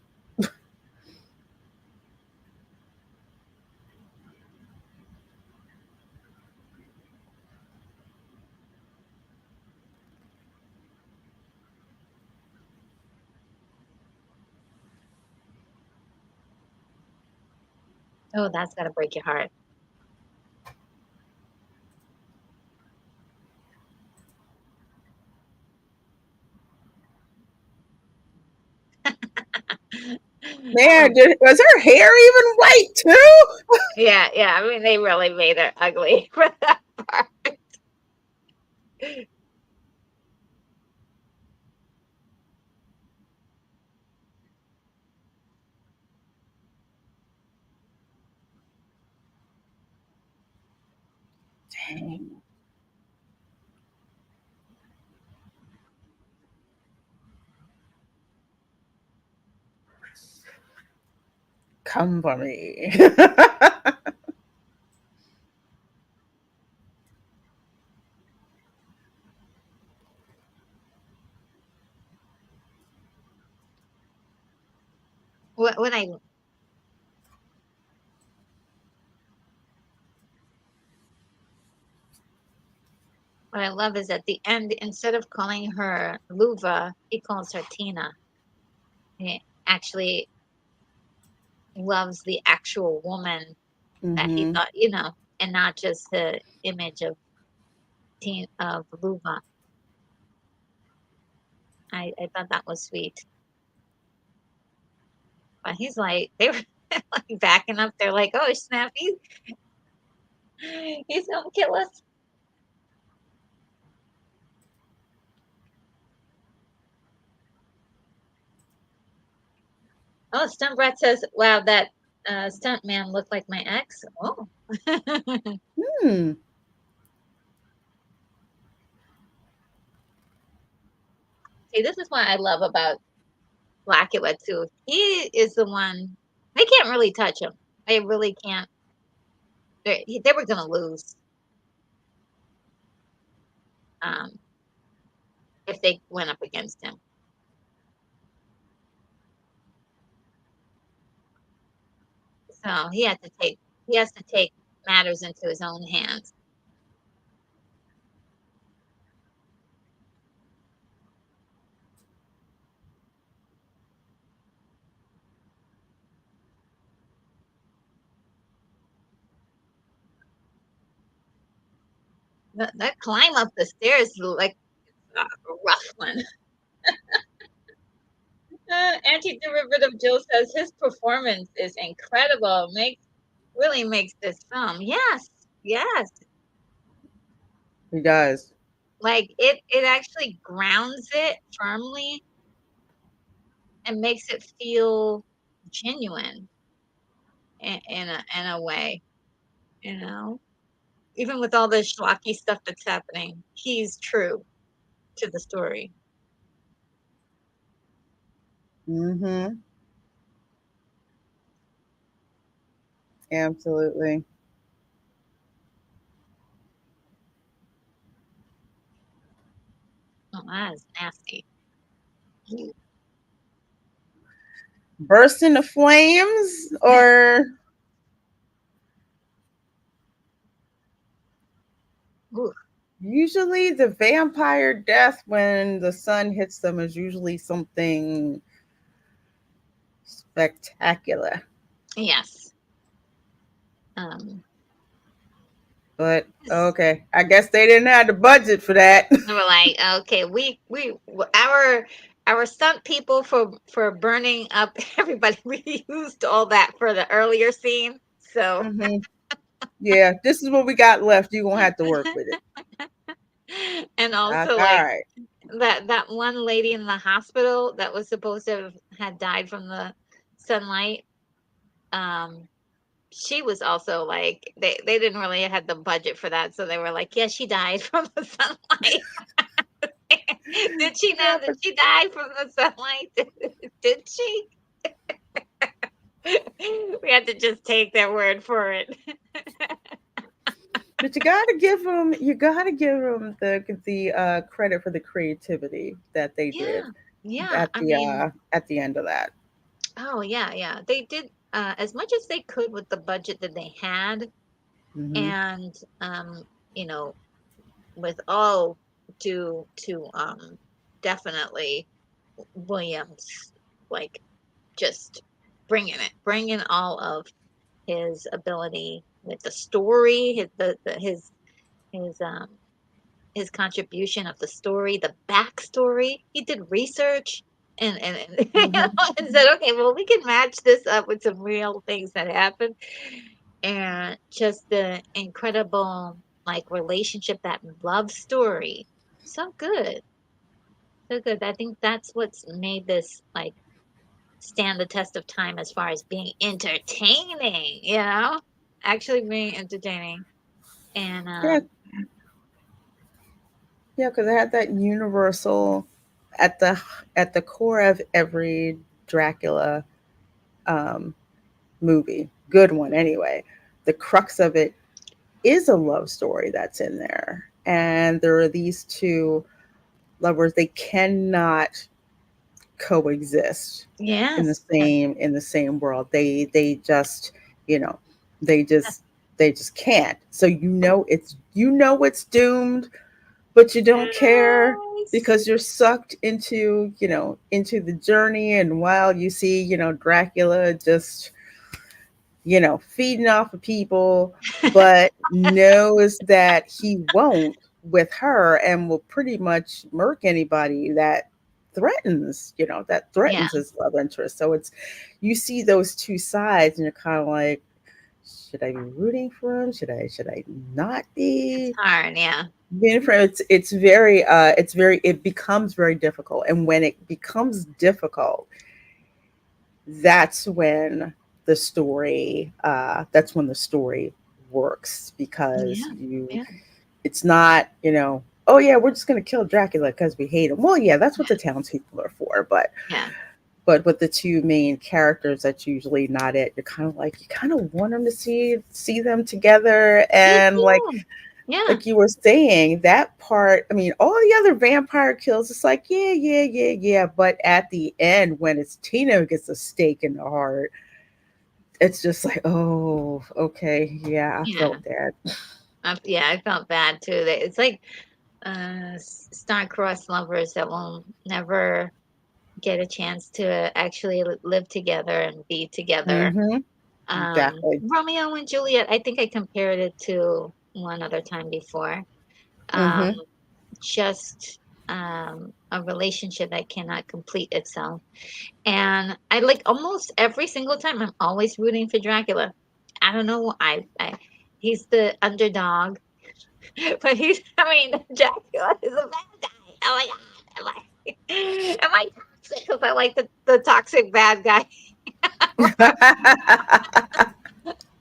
Oh, that's gotta break your heart. Man, Oh, was her hair even white too? yeah, yeah. I mean, they really made her ugly for that part. Dang. Come for me. What what I what I love is at the end, instead of calling her Luva, he calls her Tina. He actually loves the actual woman that he Mm-hmm. thought, and not just the image of Luva. I thought that was sweet. But he's like, they were like backing up. They're like, oh snap, he's gonna kill us. Oh, Stunt Brat says, wow, that stunt man looked like my ex. Oh. Hmm. See, this is what I love about Blacula too. He is the one they can't really touch him. They really can't They were going to lose um, if they went up against him. So he has to take matters into his own hands. That climb up the stairs is like a rough one. Anti-Derivative Joe says his performance is incredible. Really makes this film. Yes, yes. He does. Like it actually grounds it firmly and makes it feel genuine in a way, you know. Even with all the schlocky stuff that's happening, he's true to the story. Mm-hmm. Absolutely. Oh, that is nasty. Ooh, Burst into flames, or ooh, usually the vampire death when the sun hits them is usually something spectacular. yes. Um, But okay, I guess they didn't have the budget for that. they were like, okay, our stunt people for burning up everybody. We used all that for the earlier scene, so Hmm. Yeah, this is what we got left. You're gonna have to work with it. and also All like right. that one lady in the hospital that was supposed to have had died from the sunlight. Um, she was also like they didn't really have the budget for that, so they were like, yeah, she died from the sunlight. Did she Yeah, not? Did she die from the sunlight? Did she? We had to just take their word for it. but you gotta give them the credit for the creativity that they did Yeah, yeah. I mean, at the end of that. oh yeah, yeah. They did as much as they could with the budget that they had, Hmm. and you know, with all due to definitely Williams, like just bringing all of his ability with the story, his his contribution of the story, the backstory. He did research and you know, Hmm. and said, okay, well, we can match this up with some real things that happened, and just the incredible like relationship, that love story, so good, so good. I think that's what's made this like stand the test of time as far as being entertaining, you know, actually being entertaining. And Yeah, yeah, because it had that universal at the at the core of every Dracula um, movie, good one anyway. The crux of it is a love story that's in there, and there are these two lovers. They cannot coexist yes, yes, in the same world. They just, you know, they just they just can't. So it's doomed, but you don't care yes. because you're sucked into, into the journey. And while you see, Dracula just, feeding off of people, but knows that he won't with her and will pretty much murk anybody that Yeah, threatens his love interest. So you see those two sides and you're kind of like, should I be rooting for him? Should I not it's be? hard. Yeah, Being friend, it becomes very difficult. And when it becomes difficult, that's when that's when the story works, because yeah, yeah, it's not, oh yeah, we're just gonna kill Dracula because we hate him. Well, yeah, that's what the townspeople are for, but yeah. but with the two main characters, that's usually not it. You're kind of like, you kind of want them to see them together, Me and too. Yeah. like you were saying, that part, I mean, all the other vampire kills, it's like, yeah, yeah, yeah, yeah. But at the end, when it's Tina who gets a stake in the heart, it's just like, oh, okay, yeah, I Yeah. felt that. Yeah, I felt bad too. It's like star-crossed lovers that will never get a chance to actually live together and be together. Mm-hmm. Exactly. Romeo and Juliet, I think I compared it to one other time before. Um, Mm-hmm. just a relationship that cannot complete itself. And I like almost every single time, I'm always rooting for Dracula. I don't know. He's the underdog, but I mean, Dracula is a bad guy. Oh my God. Am I toxic? Because I like the toxic bad guy,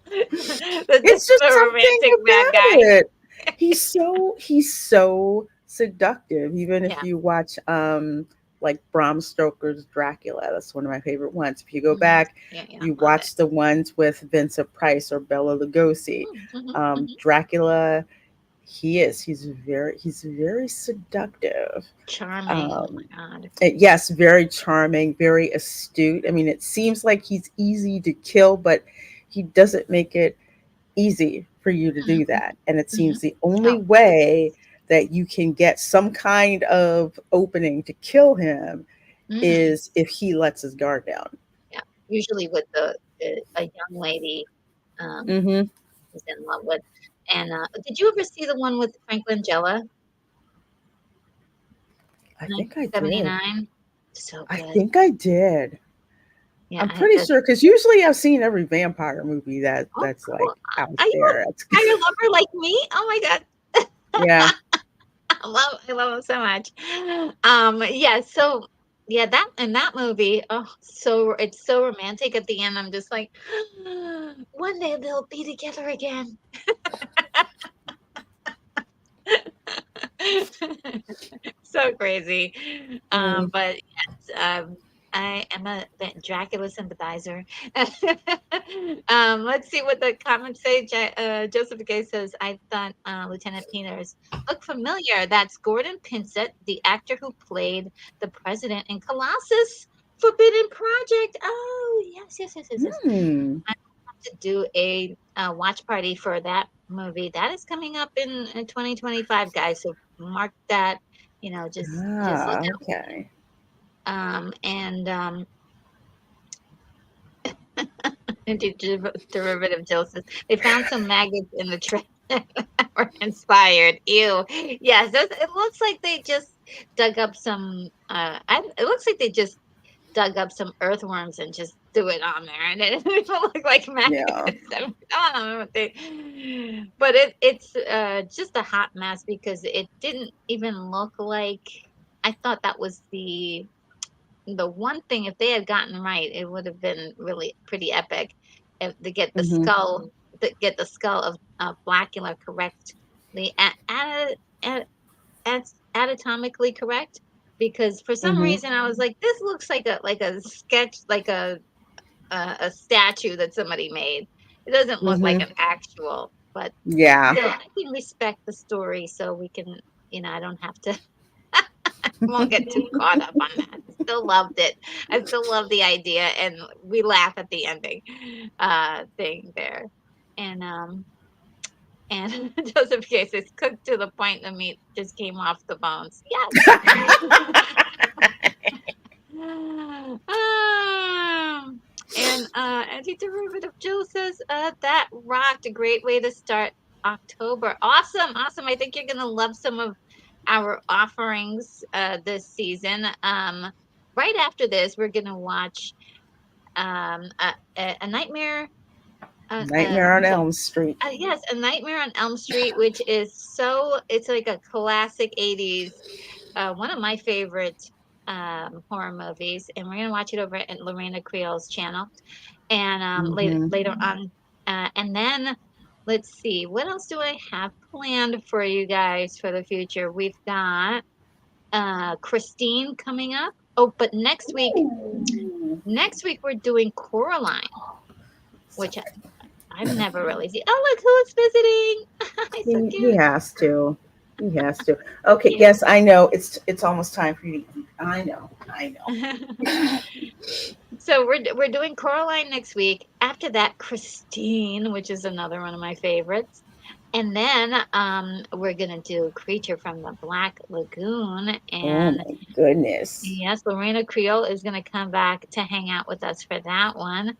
It's just the something romantic bad about guy. it. He's so seductive. Even if Yeah. you watch like Bram Stoker's Dracula, that's one of my favorite ones. If you go Mhm. back, Yeah, yeah, you love it. watch the ones with Vincent Price or Bela Lugosi. Mhm, mhm. Dracula, he's very seductive. Charming. Oh Um, my God. yes, very charming, very astute. I mean, it seems like he's easy to kill, but he doesn't make it easy for you to Mhm, do that. And it mhm. seems the only Oh, way that you can get some kind of opening to kill him mhm. is if he lets his guard down. Yeah. Usually with a young lady Hmm. he's in love with. And did you ever see the one with Frank Langella, I think I did. 1979? So I good. think I did. Yeah, I'm pretty sure because usually I've seen every vampire movie oh, that's like cool. out Are you a there. vampire lover like me? Oh my God. Yeah. I love him so much. Yeah, so yeah, that in that movie, oh, so it's so romantic at the end. I'm just like, one day they'll be together again. So crazy. Mm. But yes, I am a Dracula sympathizer. Let's see what the comments say. Joseph Gay says, I thought Lieutenant Peters looked familiar. That's Gordon Pinsett, the actor who played the president in Colossus Forbidden Project. Oh, yes, yes, yes, yes, yes. Hmm. I have to do a watch party for that movie. That is coming up in 2025, guys. So mark that. Just look Ah, out. okay. And derivative doses. They found some maggots in the trash that were inspired. Ew. Yes, it looks like they just dug up some. It looks like they just dug up some earthworms and just threw it on there, and it didn't even look like Yeah. maggots. I don't know what they, but it's just a hot mess because it didn't even look like. I thought that was the one thing. If they had gotten right, it would have been really pretty epic. If to get the Hmm. skull, of Blacula correctly anatomically correct, because for some Hmm. reason I was like, this looks like a sketch, like a statue that somebody made. It doesn't look like Hmm. an actual, but Yeah. still, I can respect the story, so we can, I don't have to. Won't get too caught up on that. Still loved it. I still love the idea, and we laugh at the ending thing there. And Joseph Case is cooked to the point the meat just came off the bones. Yes. Um, and anti-derivative Joe says that rocked. A great way to start October. Awesome, awesome. I think you're gonna love some of our offerings this season. Right after this, we're gonna watch a nightmare. Nightmare on Elm Street. Yes, A Nightmare on Elm Street, which is it's like a classic 80s, one of my favorite horror movies, and we're gonna watch it over at Lorena Creole's channel. And Hmm. later on, and then let's see, what else do I have planned for you guys for the future? We've got Christine coming up. Oh, but next week Next week we're doing Coraline, which Sorry. I've never really seen. Oh, look who's visiting! He's so He cute. has to. He has to. Okay, Yeah. yes, I know. It's almost time for you to eat. I know. I know. So we're doing Coraline next week. After that, Christine, which is another one of my favorites. And then we're gonna do Creature from the Black Lagoon. Oh And my goodness. yes, Reina Creole is gonna come back to hang out with us for that one.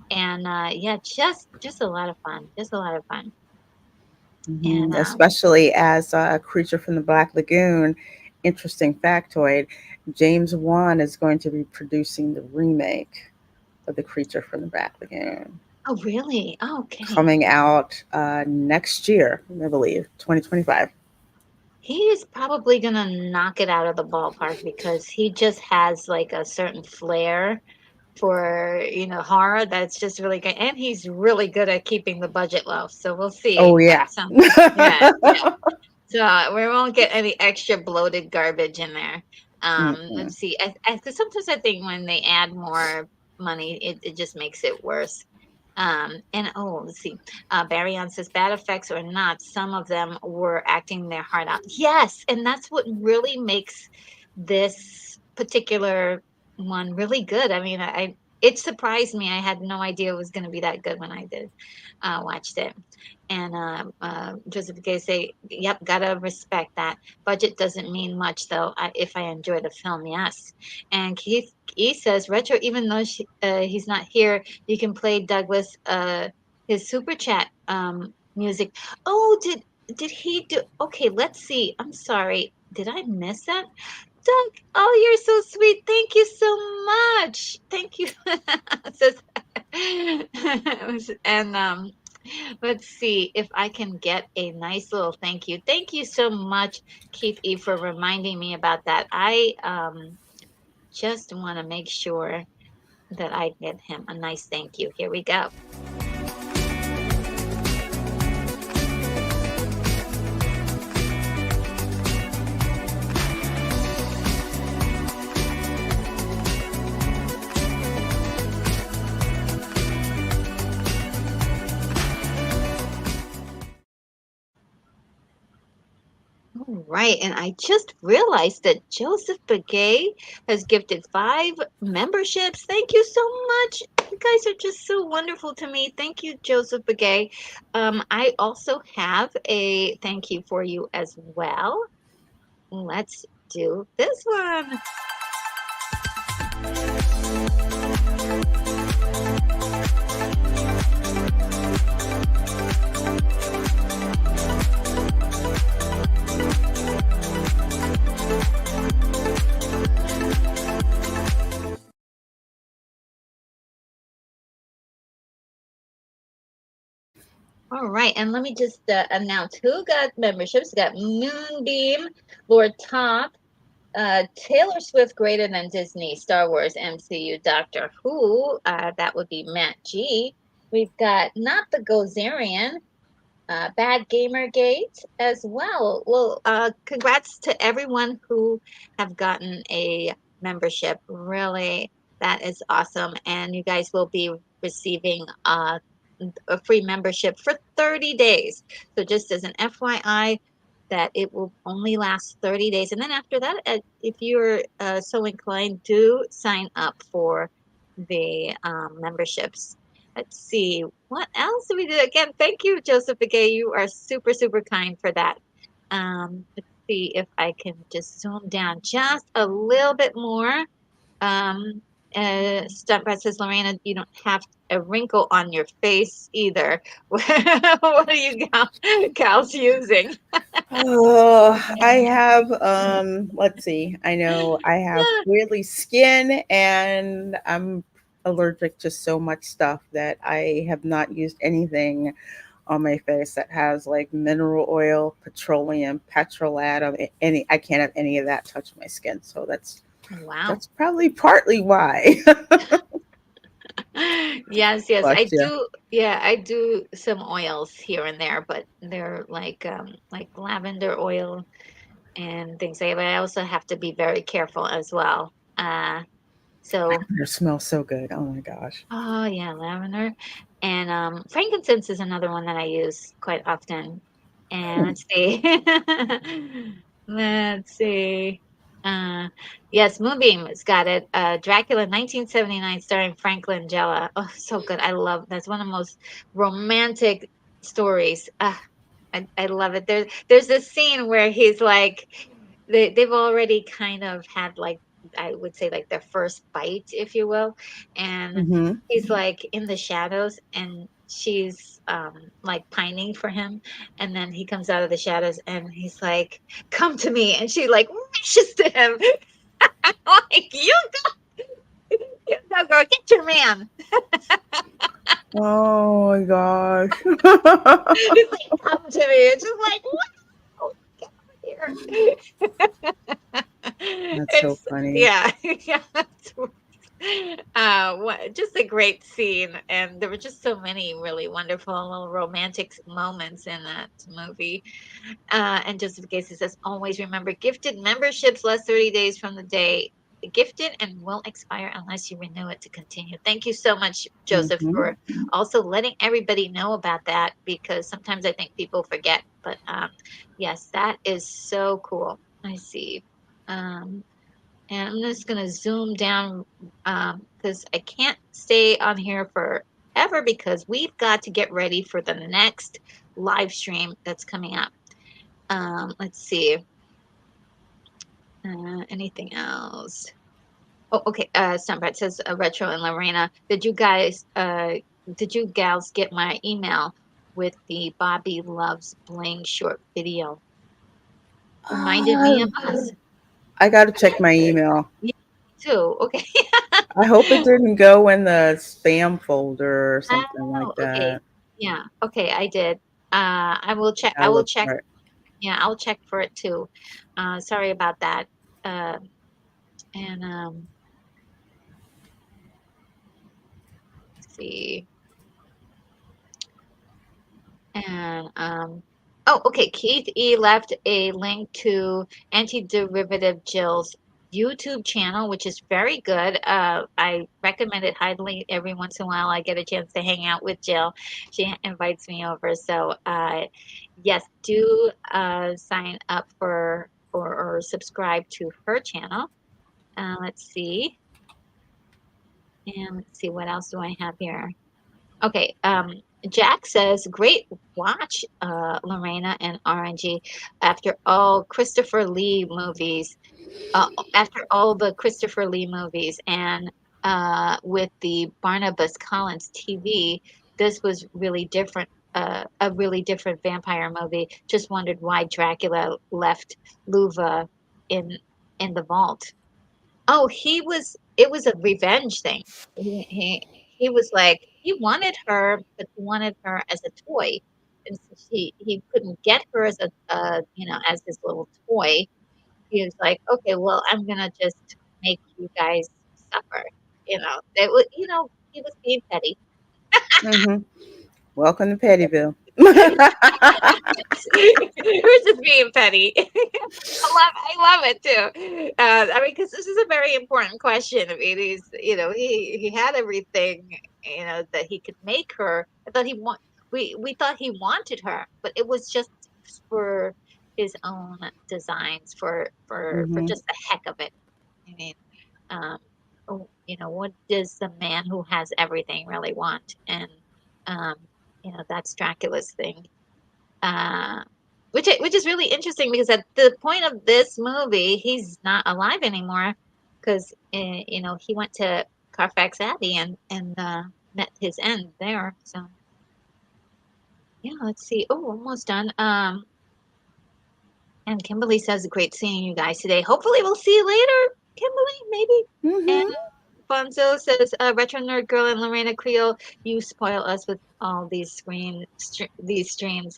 And yeah, just a lot of fun. Just a lot of fun. And Especially as a creature from the Black Lagoon. Interesting factoid: James Wan is going to be producing the remake of the Creature from the Black Lagoon, oh really? Oh, okay. coming out next year, I believe, 2025. He is probably gonna knock it out of the ballpark because he just has like a certain flair for, horror that's just really good. And he's really good at keeping the budget low. So we'll Oh see. yeah. Yeah, yeah. So we won't get any extra bloated garbage in there. Mm-mm. Let's see. 'Cause sometimes I think when they add more money, it just makes it worse. And oh, let's see. Barry on says bad effects or not, some of them were acting their heart out. Yes, and that's what really makes this particular one really good. I mean, it surprised me. I had no idea it was going to be that good when I did watched it. And Joseph Gay say, "Yep, gotta respect that. Budget doesn't mean much though. If I enjoy the film, yes." And Keith E says, "Retro, even though he's not here, you can play Douglas his super chat music. Oh, did he do? Okay, let's see. I'm sorry. Did I miss that? Doug, oh, you're so sweet. Thank you so much. Thank you. And let's see if I can get a nice little thank you. Thank you so much, Keith E, for reminding me about that. I just want to make sure that I get him a nice thank you. Here we go. All right, and I just realized that Joseph Begay has gifted 5 memberships. Thank you so much. You guys are just so wonderful to me. Thank you, Joseph Begay. I also have a thank you for you as well. Let's do this one. All right, and let me just announce who got memberships. Got Moonbeam, Lord Top, Taylor Swift greater than Disney, Star Wars, MCU, Doctor Who. That would be Matt G. We've got Not the Gozerian, Bad Gamergate as well. Well, congrats to everyone who have gotten a membership. Really, that is awesome. And you guys will be receiving a free membership for 30 days. So just as an FYI, that it will only last 30 days. And then after that, if you're so inclined, do sign up for the memberships. Let's see, what else do we do? Again, thank you, Joseph Begay. You are super, super kind for that. Let's see if I can just zoom down just a little bit more. Um, Stuntbat says, Lorena, you don't have a wrinkle on your face either. What are you gals using? Oh, I have let's see. I know I have oily skin and I'm allergic to so much stuff that I have not used anything on my face that has like mineral oil, petroleum, petrolatum, any I can't have any of that touch my skin. So Wow. that's probably partly why. Yes, yes, But I yeah. do. Yeah, I do some oils here and there, but they're like lavender oil and things like that. But I also have to be very careful as well. So, Lavender smells so good. Oh my gosh. oh yeah, lavender. And frankincense is another one that I use quite often. And Hmm. let's see. Let's see. Uh yes, Moonbeam's got it. Dracula 1979 starring Frank Langella. Oh, so good. I love that's one of the most romantic stories. I love it. There's this scene where he's like they've already kind of had like I would say like their first fight, if you will. And Hmm. he's like in the shadows and she's like pining for him. And then he comes out of the shadows and he's like, come to me. And she like rushes to him. Like, you go, girl, get your man. Oh my gosh. He's like, come to me. And she's like, wow, get over here. That's so It's funny. yeah, yeah. What, just a great scene, and there were just so many really wonderful little romantic moments in that movie. And Joseph Gacy says, always remember gifted memberships last 30 days from the day gifted and will expire unless you renew it to continue. Thank you so much, Joseph, Hmm. for also letting everybody know about that because sometimes I think people forget. But yes, that is so cool. I see. Um, and I'm just going to zoom down because I can't stay on here forever because we've got to get ready for the next live stream that's coming up. Let's see. Anything else? Oh, okay. Stuntbat says Retro and Lorena. Did you gals get my email with the Bobby Loves Bling short video? Reminded me of Uh, us. I got to check my email. Yeah, me too. Okay. I hope it didn't go in the spam folder or something Oh, like okay. that. Yeah. Okay, I did. I will check. I Gotta will look check. for it. Yeah, I'll check for it too. Sorry about that. Uh, and let's see. And oh, okay. Keith E left a link to Anti-Derivative Jill's YouTube channel, which is very good. I recommend it highly. Every once in a while, I get a chance to hang out with Jill. She invites me over. So, yes, do sign up for or subscribe to her channel. Let's see. And let's see, what else do I have here? Okay, Jack says, great watch, Lorena and RNG. After all Christopher Lee movies, after all the Christopher Lee movies, and with the Barnabas Collins TV, this was really different. A really different vampire movie. Just wondered why Dracula left Luva in in the vault. Oh, it was a revenge thing. He was like, he wanted her, but he wanted her as a toy. And since he couldn't get her as a, as his little toy, he was like, okay, well, I'm gonna just make you guys suffer. It was, he was being petty. Hmm. Welcome to Pettyville. We're just being petty. I love it too. I mean, because this is a very important question. I mean, he had everything, that he could make her. I thought we thought he wanted her, but it was just for his own designs, for Hmm. just the heck of it. I mean, um, what does the man who has everything really want? And um, that's Dracula's thing. Uh, which is really interesting because at the point of this movie, he's not alive anymore because he went to Carfax Abbey and met his end there. So yeah, let's see. Oh, almost done. And Kimberly says, "Great seeing you guys today. Hopefully, we'll see you later, Kimberly. Maybe." And Hmm. Bonzo says, "Retro Nerd Girl and Lorena Creole, you spoil us with all these streams.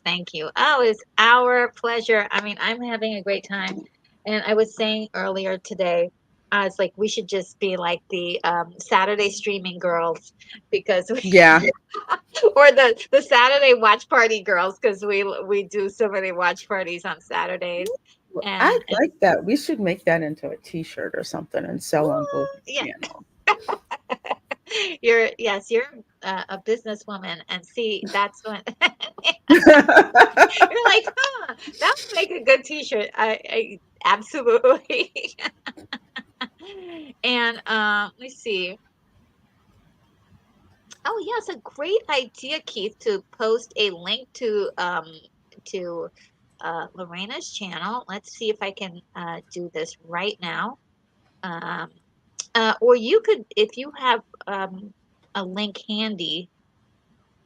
Thank you. Oh, it's our pleasure. I mean, I'm having a great time. And I was saying earlier today, I was like, we should just be like the Saturday streaming girls because we, Yeah. or the Saturday watch party girls because we do so many watch parties on Saturdays. Well, I And like that. We should make that into a T-shirt or something and sell on both yeah, channels. You're a businesswoman, and see, that's when you're like, huh, that would make a good T-shirt. I absolutely. And let's see. Oh, yeah, it's a great idea, Keith, to post a link to Lorena's channel. Let's see if I can do this right now. Um, or you could, if you have a link handy,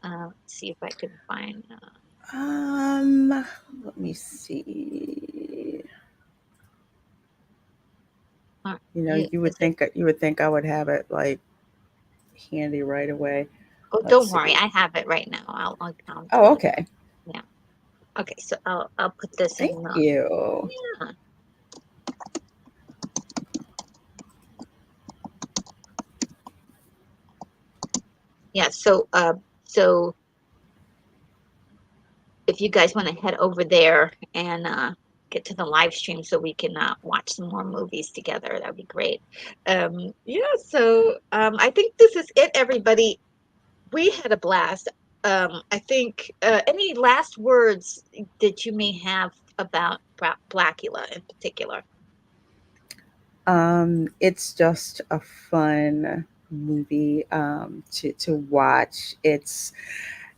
let's see if I can find. Um, Let me see. You Is would it? think I would have it like handy right away. Oh, Let's don't worry, see. I have it right now. I'll Oh, do it. okay. Yeah. Okay, so I'll put this in. Thank you. Yeah. Yeah. So if you guys want to head over there and get to the live stream so we can watch some more movies together, that would be great. Yeah, so I think this is it, everybody. We had a blast. I think any last words that you may have about Blacula in particular? It's just a fun movie to watch. It's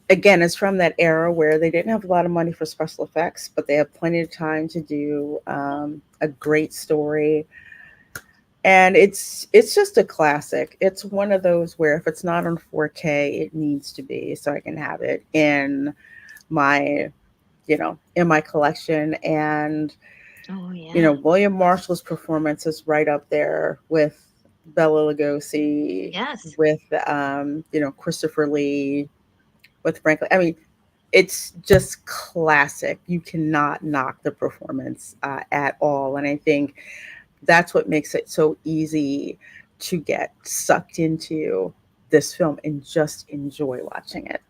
again, it's from that era where they didn't have a lot of money for special effects, but they had plenty of time to do a great story. And it's just a classic. It's one of those where if it's not on 4K, it needs to be so I can have it in my in my collection. And Oh yeah. William Marshall's performance is right up there with Bela Lugosi, Yes. with Christopher Lee, with Franklin. I mean, it's just classic. You cannot knock the performance at all, and I think that's what makes it so easy to get sucked into this film and just enjoy watching it.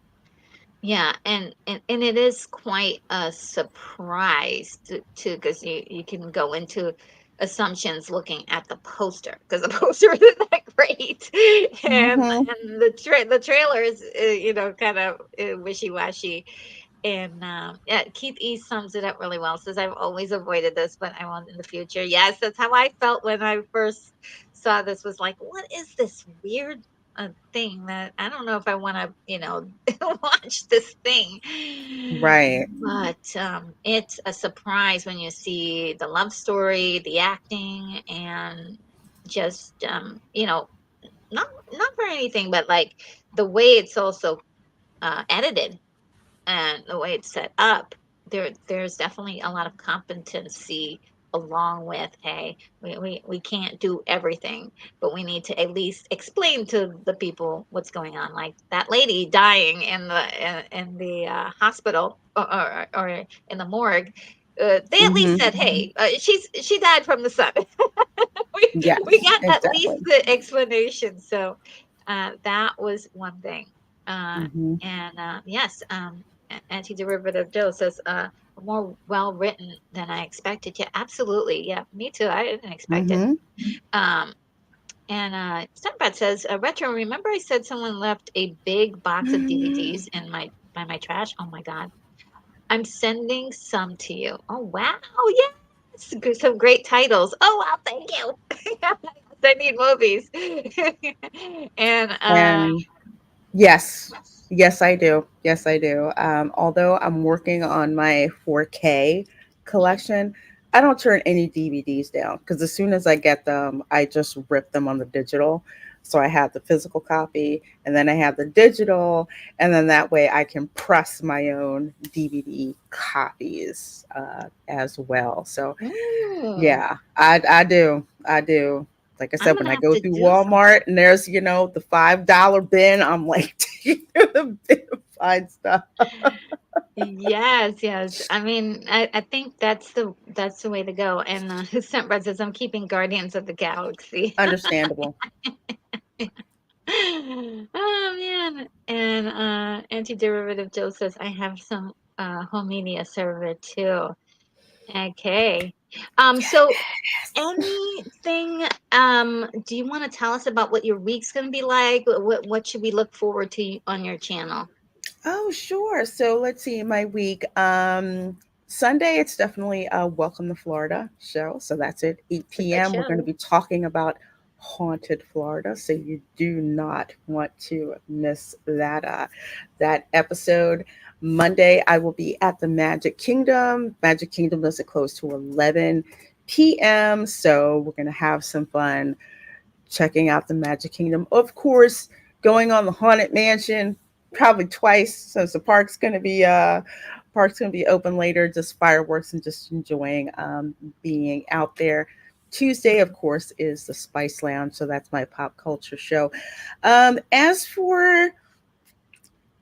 Yeah, and it is quite a surprise to because you can go into assumptions looking at the poster because the poster isn't that great, and Hmm. the trailer is kind of wishy-washy. And yeah, Keith E sums it up really well. Says I've always avoided this, but I want in the future. Yes, that's how I felt when I first saw this. Was like, what is this weird thing that I don't know if I want to, watch this thing. Right. But it's a surprise when you see the love story, the acting, and just not for anything, but like the way it's also edited and the way it's set up, there's definitely a lot of competency along with, hey, we can't do everything, but we need to at least explain to the people what's going on. Like that lady dying in the hospital or in the morgue. They at least Hmm. said, "Hey, she died from the sun." We Yes, got at least exactly. the explanation. So that was one thing. Uh, Hmm. and yes, Anti-Derivative Joe says more well written than I expected. Yeah, absolutely. Yeah, me too. I didn't expect it. Hmm. Um, and Sunbad says, Retro, remember I said someone left a big box of DVDs in my by my trash? Oh my God. I'm sending some to you. Oh wow, yes. Some great titles. Oh wow, thank you. I need movies. And And yes, yes, I do. Yes, I do. Although I'm working on my 4K collection, I don't turn any DVDs down because as soon as I get them, I just rip them on the digital. So I have the physical copy and then I have the digital, and then that way I can press my own DVD copies as well. So ooh, yeah, I do. I do. Like I I'm said, when gonna I have go to through do some. Walmart and there's, the $5 bin, I'm like taking through the bin to find stuff. Yes, yes. I mean, I think that's the way to go. And Scentbird says, I'm keeping Guardians of the Galaxy. Understandable. Oh man. And Anti-Derivative Joe says, I have some Hominia server too. Okay. So anything, do you want to tell us about what your week's going to be like? What should we look forward to on your channel? Oh, sure. So let's see, my week. Sunday, it's definitely a Welcome to Florida show. So that's at It's a 8 good p.m. We're going to show. be talking about haunted Florida. So you do not want to miss that episode. Monday, I will be at the Magic Kingdom. Magic Kingdom doesn't close to 11 p.m. So we're going to have some fun checking out the Magic Kingdom. Of course, going on the Haunted Mansion probably twice. So the park's gonna be open later, just fireworks and just enjoying being out there. Tuesday, of course, is the Spice Lounge, so that's my pop culture show. As for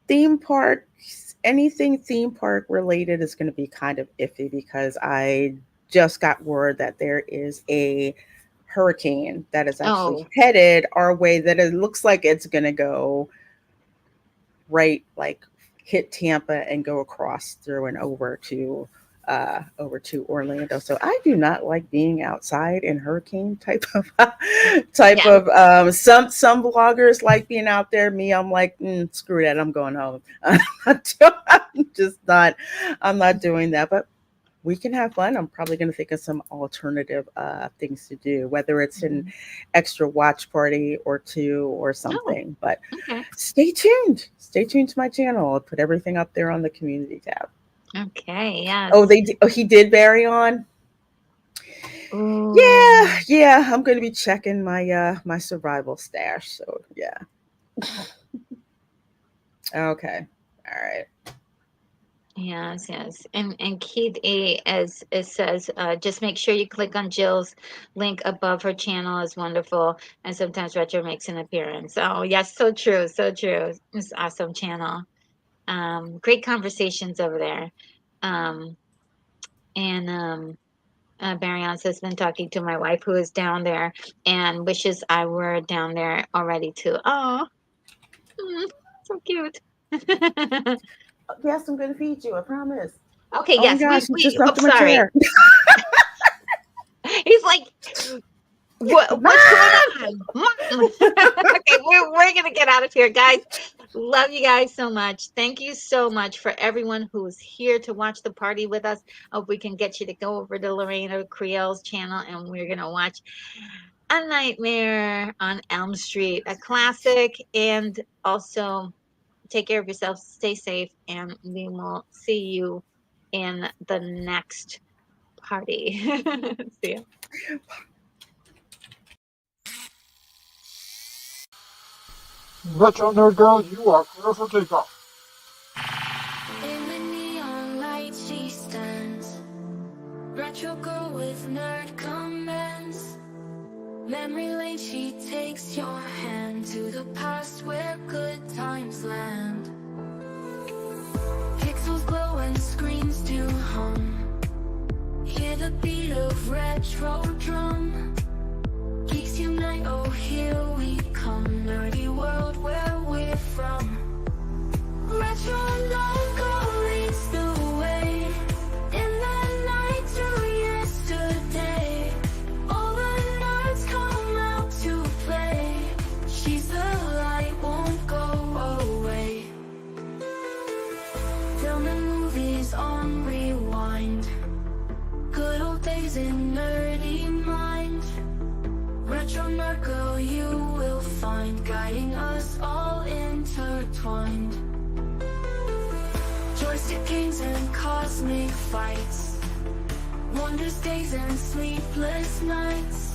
theme parks, anything theme park related is going to be kind of iffy because I just got word that there is a hurricane that is actually Oh, headed our way, that it looks like it's going to go right, like hit Tampa and go across through and over to Orlando. So I do not like being outside in hurricane type yeah. of some bloggers like being out there. Me, I'm like, screw that, I'm going home. I'm just not, I'm not doing that. But we can have fun. I'm probably going to think of some alternative things to do, whether it's an Mhm. extra watch party or two or Oh, something. But okay. stay tuned. Stay tuned to my channel. I'll put everything up there on the community tab. Okay, Oh, yes. oh, he did bury on. Ooh, Yeah, yeah. I'm going to be checking my survival stash. So yeah. Okay. All right. yes, yes. And Keith A, as it says, just make sure you click on Jill's link above her channel is wonderful. And sometimes Retro makes an appearance. Oh, yes, so true, so true. It's awesome channel. Great conversations over there. Um, and Barry has been talking to my wife who is down there and wishes I were down there already too. Oh, so cute. Yes, I'm going to feed you. I promise. Okay, Oh my yes, gosh, you just I'm jumped in my sorry. chair. He's like, what's going Mom! on? Mom. Okay, we're gonna get out of here, guys. Love you guys so much. Thank you so much for everyone who is here to watch the party with us. Hope we can get you to go over to Lorena Creole's channel and we're gonna watch A Nightmare on Elm Street, a classic, and also take care of yourself, stay safe, and we will see you in the next party. See ya. Retro Nerd Girl, you are clear for takeoff. In the neon light she stands, retro girl with nerd comments. Memory lane she takes your hand to the past where good times land. Pixels glow and screens do hum. Hear the beat of retro drum. Geeks unite, oh here we come. Nerdy world where we're from. Retro logo leads the way. In the night to yesterday, all the nerds come out to play. She's the light, won't go away. Film and movies on rewind. Good old days in nerdy mind. Retro nerd girl you will find, guiding us all intertwined. Joystick games and cosmic fights, wonders days and sleepless nights.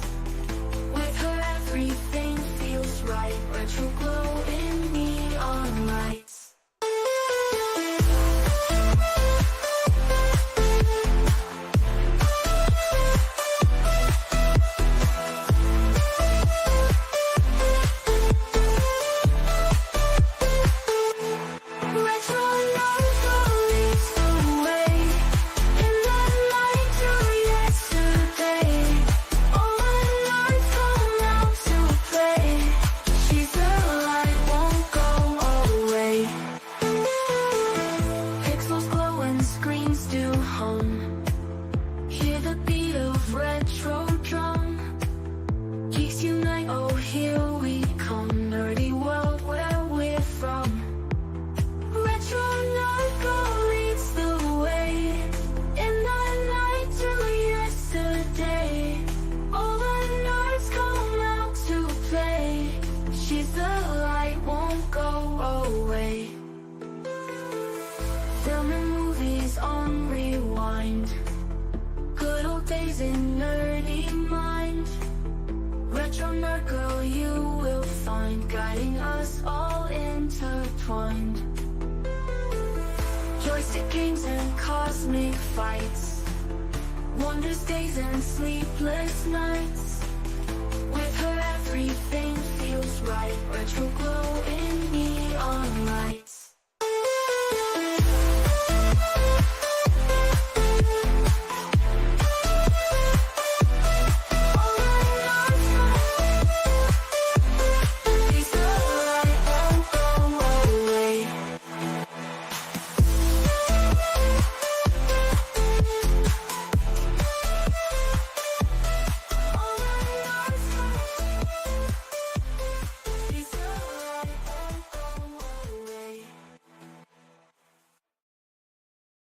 With her everything feels right, retro glow in neon lights. Retro logo leads the way. In the night to yesterday, all the lights come out to play. She's the light. blazing nerdy mind. Retro nerd girl you will find, guiding us all intertwined. Joystick games and cosmic fights, wondrous days and sleepless nights. With her everything feels right. Retro